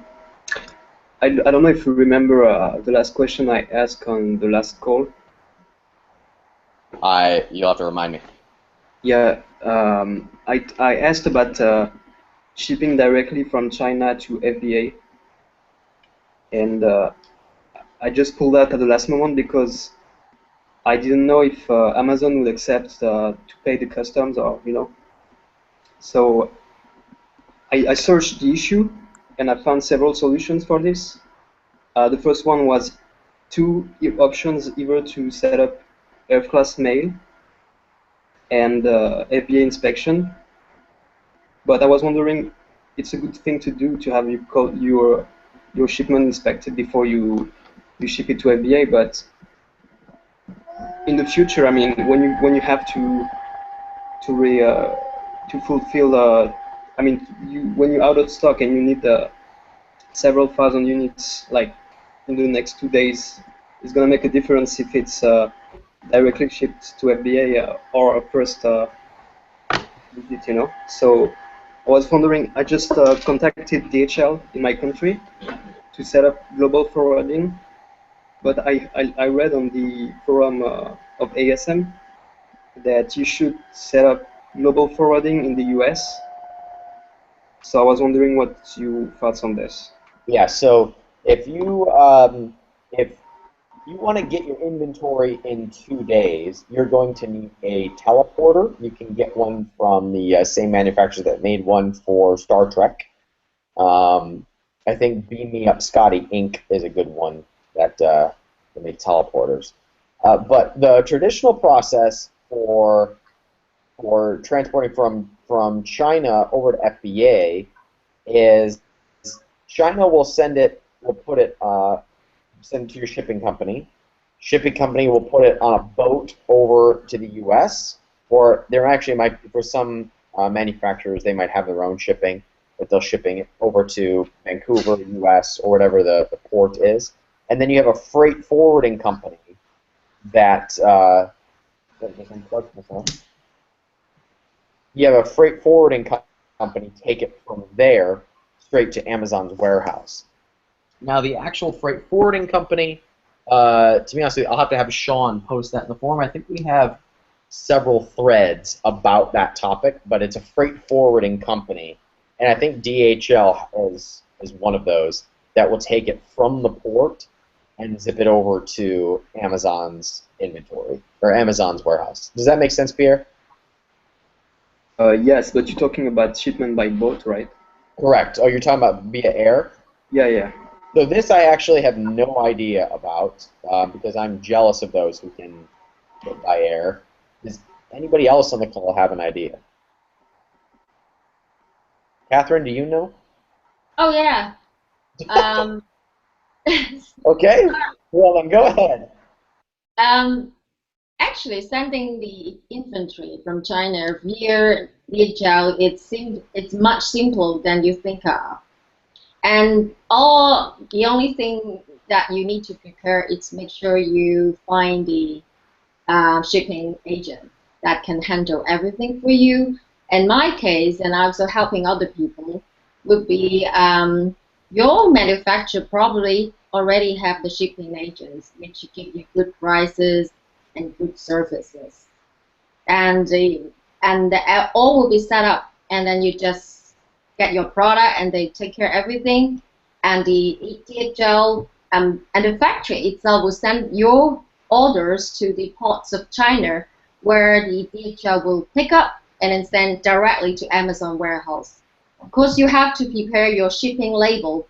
I don't know if you remember the last question I asked on the last call. You'll have to remind me. Yeah, I asked about shipping directly from China to FBA, and I just pulled out at the last moment because I didn't know if Amazon would accept to pay the customs or, you know. So I searched the issue and I found several solutions for this. The first one was two options, either to set up F-class mail and FBA inspection. But I was wondering, it's a good thing to do to have your shipment inspected before you ship it to FBA. But in the future, I mean, when you have to fulfill, I mean, when you're out of stock and you need several thousand units, like in the next 2 days, it's gonna make a difference if it's directly shipped to FBA or a first visit, you know. So I was wondering, I just contacted DHL in my country to set up global forwarding, but I read on the forum of ASM that you should set up global forwarding in the US. So I was wondering what your thoughts on this. Yeah, so if you want to get your inventory in 2 days, you're going to need a teleporter. You can get one from the same manufacturer that made one for Star Trek. I think Beam Me Up Scotty Inc. is a good one that make teleporters. But the traditional process for transporting from China over to FBA is China will send it to your shipping company. Shipping company will put it on a boat over to the U.S. Or there actually might, for some manufacturers, they might have their own shipping, but they'll shipping it over to Vancouver, U.S. or whatever the port is. And then you have a freight forwarding company that you have a freight forwarding company take it from there straight to Amazon's warehouse. Now, the actual freight forwarding company, to be honest with you, I'll have to have Sean post that in the forum. I think we have several threads about that topic, but it's a freight forwarding company, and I think DHL is one of those that will take it from the port and zip it over to Amazon's inventory, or Amazon's warehouse. Does that make sense, Pierre? Yes, but you're talking about shipment by boat, right? Correct. Oh, you're talking about via air? Yeah, yeah. So this I actually have no idea about because I'm jealous of those who can get by air. Anybody else on the call have an idea? Catherine, do you know? Oh yeah. Okay. Well, then go ahead. Actually, sending the inventory from China via DHL, it's much simpler than you think of. And the only thing that you need to prepare is make sure you find the shipping agent that can handle everything for you. In my case, and also helping other people, would be your manufacturer probably already have the shipping agents, which give you good prices and good services, and all will be set up, and then you just get your product, and they take care of everything, and the DHL and the factory itself will send your orders to the ports of China, where the DHL will pick up and then send directly to Amazon warehouse. Of course, you have to prepare your shipping label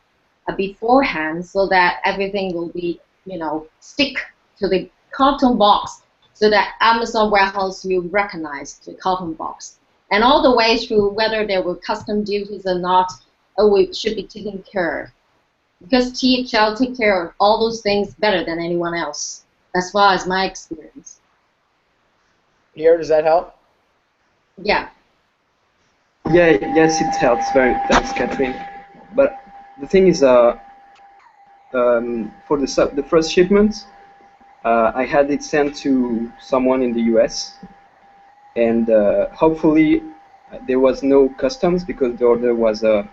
beforehand so that everything will be, stick to the carton box, so that Amazon warehouse will recognize the carton box. And all the way through, whether there were custom duties or not, it should be taken care of. Because THL take care of all those things better than anyone else, as far as my experience. Pierre, does that help? Yeah. Yeah, yes, it helps. Very thanks, Catherine. But the thing is, for the first shipment, I had it sent to someone in the US, and hopefully there was no customs because the order was, I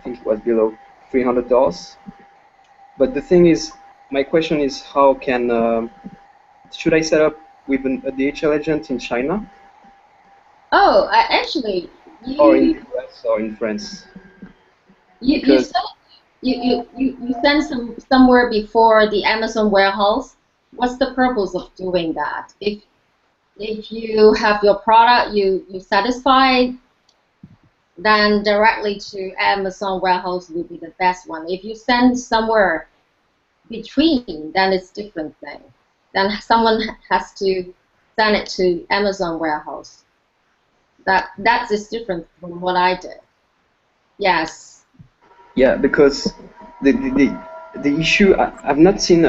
think it was below $300. But the thing is, my question is, how can should I set up with a DHL agent in China? Oh, actually, or in the US or in France? You send somewhere before the Amazon warehouse. What's the purpose of doing that? If you have your product you satisfied, then directly to Amazon warehouse would be the best one. If you send somewhere between, then it's different thing. Then someone has to send it to Amazon warehouse. That is different from what I did. Yes. Yeah, because the issue, I've not seen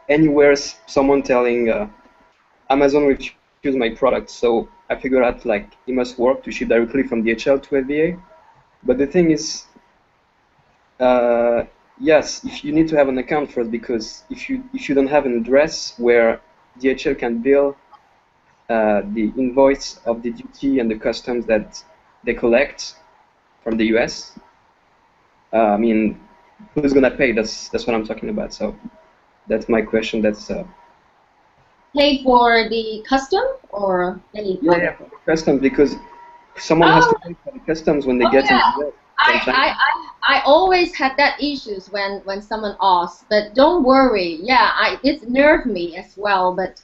anywhere someone telling Amazon refuse my product, so I figured out like it must work to ship directly from DHL to FBA. But the thing is, yes, if you need to have an account first, because if you don't have an address where DHL can bill the invoice of the duty and the customs that they collect from the US, I mean, who's gonna pay? That's what I'm talking about. So that's my question. That's Pay for the custom or any yeah, for the customs, because someone has to pay for the customs when they get in the US. I always had that issues when someone asks, but don't worry. Yeah, it nerved me as well. But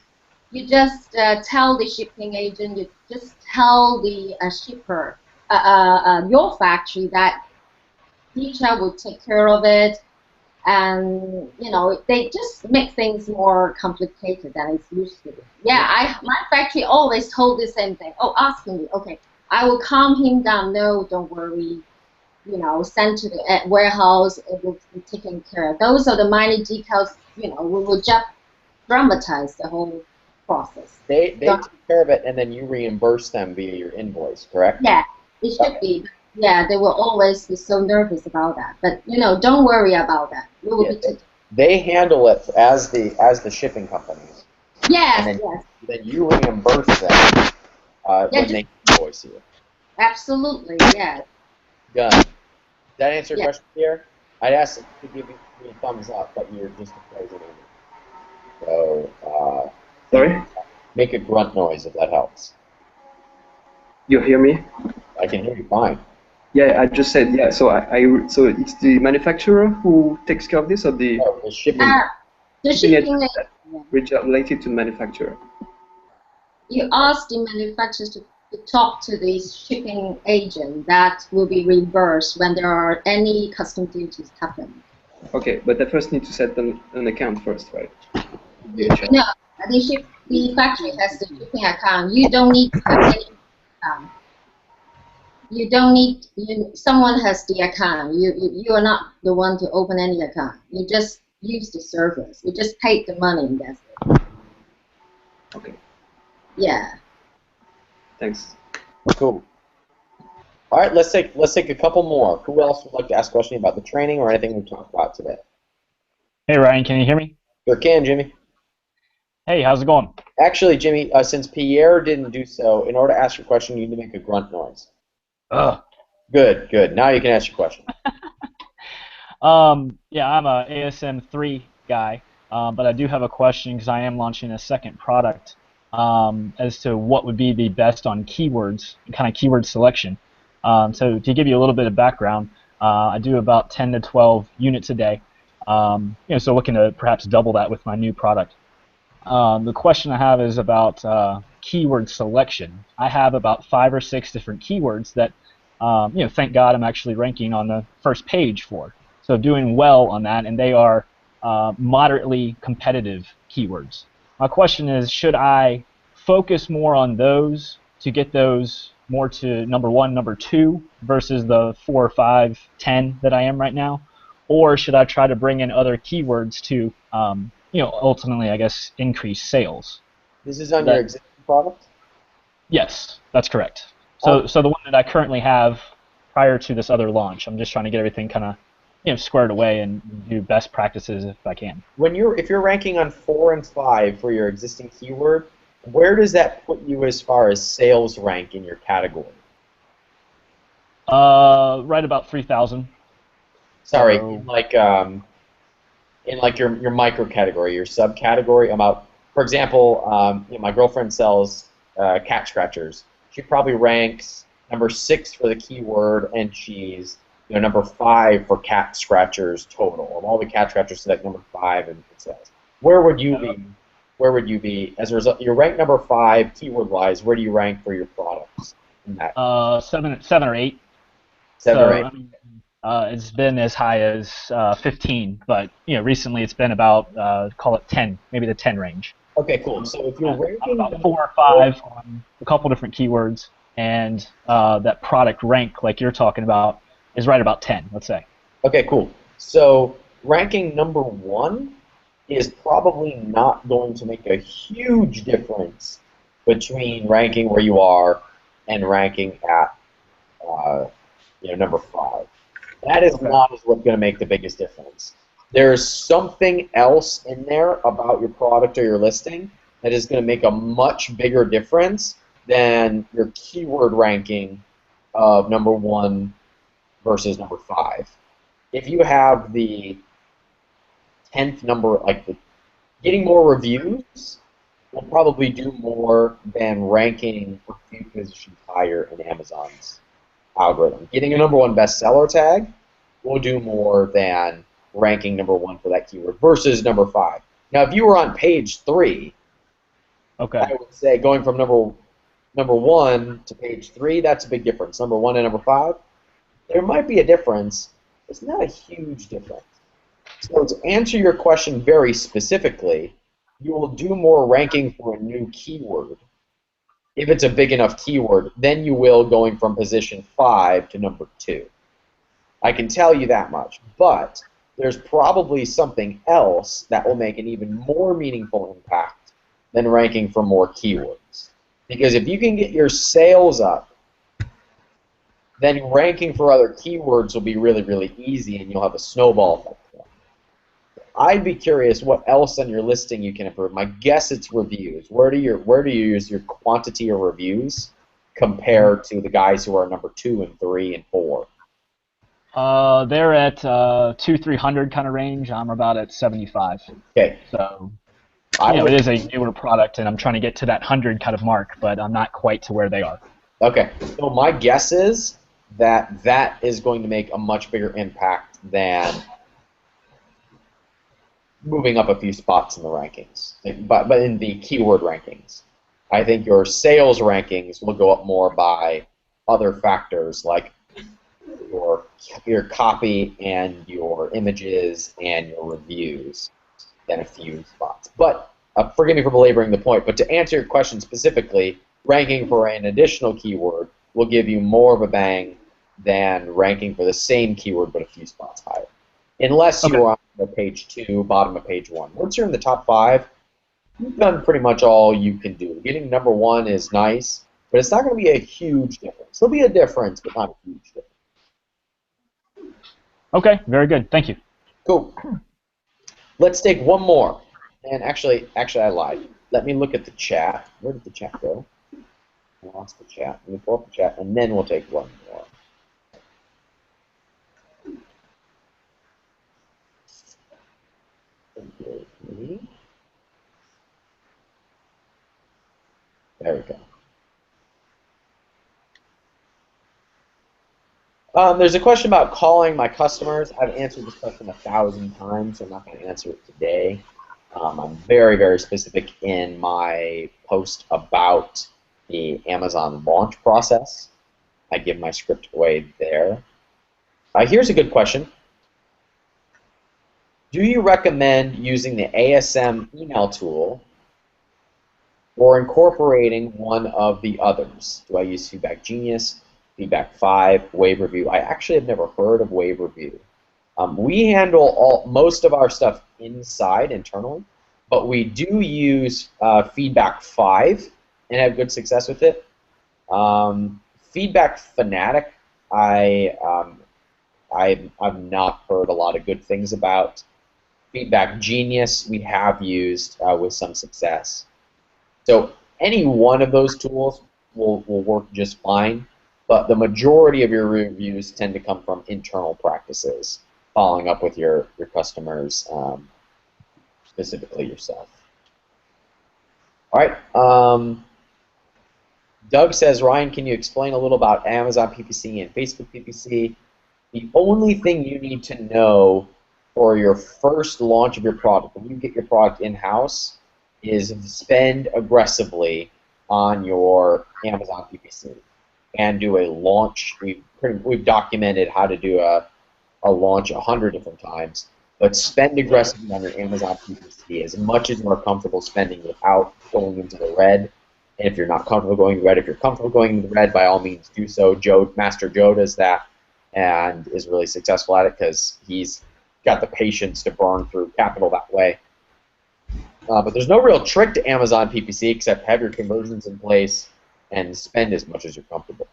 you just tell the shipping agent, you just tell the shipper, your factory, that DHL will take care of it, and they just make things more complicated than it's used to be. Yeah, my factory always told the same thing. Oh, asking me, okay, I will calm him down. No, don't worry. Send to the warehouse. It will be taken care of. Those are the minor details. We will just dramatize the whole process. They take care of it, and then you reimburse them via your invoice, correct? Yeah, it should be. Yeah, they will always be so nervous about that. But don't worry about that. We will be taking. They handle it as the shipping companies. Yes, and yes. Then you reimburse them when they invoice you. Absolutely, yes. Done. Did that answer your question, Pierre? I'd ask to give you a thumbs up, but you're just a crazy number. So, sorry? Make a grunt noise if that helps. You hear me? I can hear you fine. Yeah, I just said yeah. So so it's the manufacturer who takes care of this, or the shipping? The shipping related to manufacturer. You ask the manufacturers to talk to the shipping agent that will be reimbursed when there are any custom duties happen. Okay, but I first need to set an account first, right? No, the factory has the shipping account. You don't need to have any account. You don't need someone has the account. You are not the one to open any account. You just use the service. You just pay the money and that's it. Okay. Yeah. Thanks. Cool. All right, let's take a couple more. Who else would like to ask a question about the training or anything we talked about today? Hey Ryan, can you hear me? Sure can, Jimmy. Hey, how's it going? Actually, Jimmy, since Pierre didn't do so, in order to ask your question, you need to make a grunt noise. Ugh. Good, good. Now you can ask your question. Yeah, I'm a ASM3 guy, but I do have a question because I am launching a second product as to what would be the best on keywords, kind of keyword selection. So to give you a little bit of background, I do about 10 to 12 units a day. So looking to perhaps double that with my new product. The question I have is about keyword selection. I have about 5 or 6 different keywords that, thank God I'm actually ranking on the first page for. So doing well on that, and they are moderately competitive keywords. My question is, should I focus more on those to get those more to number 1, number 2 versus the 4, 5, 10 that I am right now? Or should I try to bring in other keywords to ultimately, I guess, increase sales? This is on your existing product? Yes, that's correct. So the one that I currently have prior to this other launch, I'm just trying to get everything kind of squared away and do best practices if I can. If you're ranking on 4 and 5 for your existing keyword, where does that put you as far as sales rank in your category? Right about 3,000. Sorry, So, in your micro category, your subcategory. For example, my girlfriend sells cat scratchers. She probably ranks number 6 for the keyword, and she's number 5 for cat scratchers total. Of all the cat scratchers, select number 5 and it says. Where would you be? Where would you be as a result? You're ranked number 5 keyword-wise. Where do you rank for your products in that? 7 or 8. 7 or 8. I mean, it's been as high as 15, but recently it's been about call it 10, maybe the 10 range. Okay, cool. So if you're ranking about 4 or 5 on a couple different keywords, and that product rank, like you're talking about, is right about 10, let's say. Okay, cool. So ranking number 1 is probably not going to make a huge difference between ranking where you are and ranking at number 5. That is not what's going to make the biggest difference. There's something else in there about your product or your listing that is going to make a much bigger difference than your keyword ranking of number 1 versus number 5. If you have the 10th number, getting more reviews will probably do more than ranking a few positions higher in Amazon's algorithm. Getting a number 1 bestseller tag will do more than ranking number 1 for that keyword versus number 5. Now, if you were on page 3, I would say going from number 1 to page 3, that's a big difference. Number 1 and number 5, there might be a difference. It's not a huge difference. So to answer your question very specifically, you will do more ranking for a new keyword if it's a big enough keyword than you will going from position 5 to number 2. I can tell you that much. But there's probably something else that will make an even more meaningful impact than ranking for more keywords. Because if you can get your sales up, then ranking for other keywords will be really, really easy, and you'll have a snowball effect. I'd be curious what else on your listing you can improve. My guess it's reviews. Where do you use your quantity of reviews compared to the guys who are number 2 and 3 and 4? They're at 200-300 kind of range. I'm about at 75. Okay. So it is a newer product, and I'm trying to get to that 100 kind of mark, but I'm not quite to where they are. Okay. So my guess is that is going to make a much bigger impact than moving up a few spots in the rankings, but in the keyword rankings. I think your sales rankings will go up more by other factors like your copy and your images and your reviews than a few spots. But forgive me for belaboring the point, but to answer your question specifically, ranking for an additional keyword will give you more of a bang than ranking for the same keyword but a few spots higher. Unless you are on page 2, bottom of page 1. Once you're in the top 5, you've done pretty much all you can do. Getting number 1 is nice, but it's not going to be a huge difference. There'll be a difference, but not a huge difference. Okay, very good. Thank you. Cool. Let's take one more. And actually, I lied. Let me look at the chat. Where did the chat go? I lost the chat. Let me pull up the chat, and then we'll take one more. There we go. There's a question about calling my customers. I've answered this question 1,000 times, so I'm not going to answer it today. I'm very, very specific in my post about the Amazon launch process. I give my script away there. Here's a good question. Do you recommend using the ASM email tool or incorporating one of the others? Do I use Feedback Genius, Feedback 5, Wave Review? I actually have never heard of Wave Review. We handle most of our stuff internally, but we do use Feedback 5 and have good success with it. Feedback Fanatic, I've not heard a lot of good things about. Feedback Genius we have used with some success. So any one of those tools will work just fine, but the majority of your reviews tend to come from internal practices, following up with your customers, specifically yourself. All right. Doug says, Ryan, can you explain a little about Amazon PPC and Facebook PPC? The only thing you need to know for your first launch of your product, when you get your product in-house, is spend aggressively on your Amazon PPC and do a launch. We've documented how to do a launch 100 different times, but spend aggressively on your Amazon PPC as much as you're comfortable spending without going into the red. And if you're not comfortable going to the red, if you're comfortable going into the red, by all means do so. Master Joe does that and is really successful at it because he's got the patience to burn through capital that way. But there's no real trick to Amazon PPC except have your conversions in place and spend as much as you're comfortable.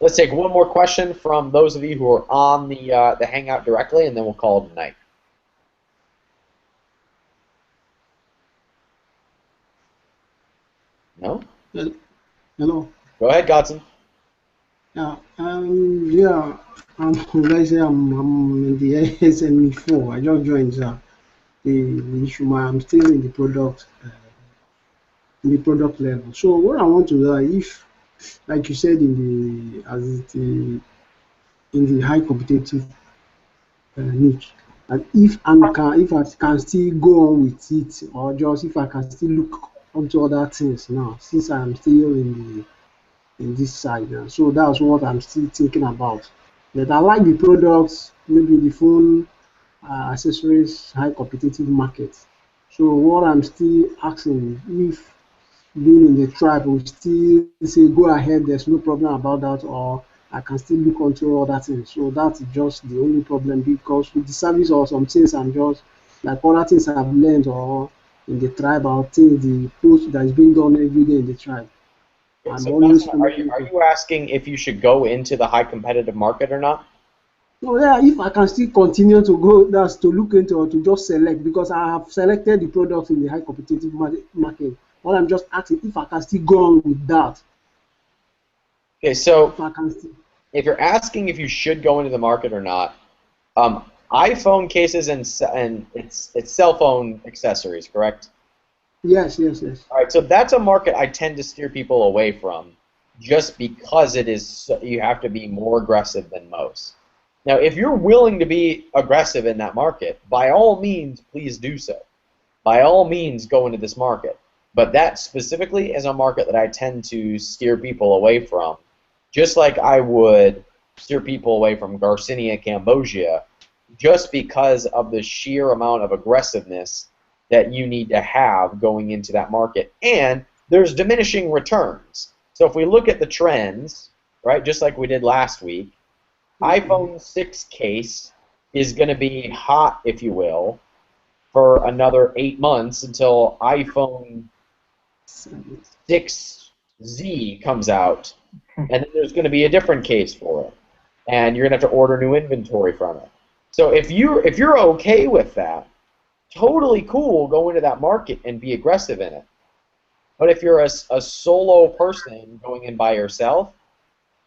Let's take one more question from those of you who are on the Hangout directly, and then we'll call it a night. No? Hello. Go ahead, Godson. Yeah. Yeah. Like I say, I'm in the SME 4. I just joined the issue. I'm still in the product level. So what I want to know, if, like you said, in the high competitive niche, and if I can still go on with it, or just if I can still look onto other things now, since I'm still in this side now. So that's what I'm still thinking about. But I like the products, maybe the phone, accessories, high competitive market. So what I'm still asking, if being in the tribe will still say go ahead, there's no problem about that, or I can still look onto other things. So that's just the only problem, because with the service or some things I'm just like other things I've learned or in the tribe, I'll take the post that is being done every day in the tribe. So are you asking if you should go into the high competitive market or not? No, yeah, if I can still continue to go, that's to look into or to just select, because I have selected the products in the high competitive market. What I'm just asking, if I can still go on with that. Okay, so if you're asking if you should go into the market or not, iPhone cases and it's cell phone accessories, correct? Yes. All right, so that's a market I tend to steer people away from, just because it is you have to be more aggressive than most. Now, if you're willing to be aggressive in that market, by all means, please do so. By all means, go into this market. But that specifically is a market that I tend to steer people away from, just like I would steer people away from Garcinia Cambogia, just because of the sheer amount of aggressiveness that you need to have going into that market. And there's diminishing returns. So if we look at the trends, right, just like we did last week, iPhone 6 case is going to be hot, if you will, for another 8 months until iPhone 6Z comes out, and then there's going to be a different case for it, and you're going to have to order new inventory from it. So if you're okay with that, totally cool, go into that market and be aggressive in it. But if you're a solo person going in by yourself,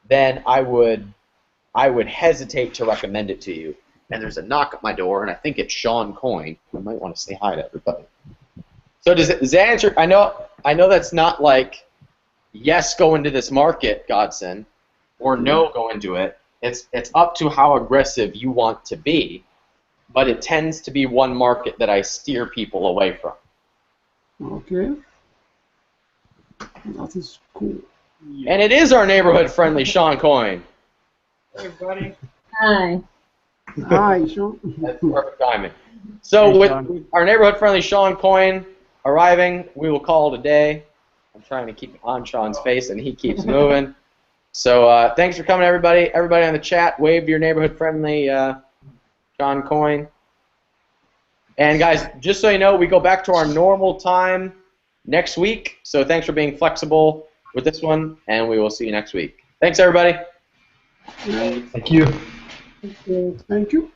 then I would hesitate to recommend it to you. And there's a knock at my door, and I think it's Sean Coyne. I might want to say hi to everybody. So does that answer? I know that's not like yes, go into this market, Godson, or no, go into it. It's up to how aggressive you want to be, but it tends to be one market that I steer people away from. Okay. That is cool. And it is our neighborhood-friendly Sean Coyne. Hey, buddy. Hi. Hi, Sean. That's perfect timing. So Hey, with Sean. our neighborhood-friendly Sean Coyne arriving, we will call it a day. I'm trying to keep it on Sean's face, and he keeps moving. So thanks for coming, everybody. Everybody on the chat, wave to your neighborhood-friendly Sean Coyne. And guys, just so you know, we go back to our normal time next week. So thanks for being flexible with this one, and we will see you next week. Thanks, everybody. Thank you. Thank you.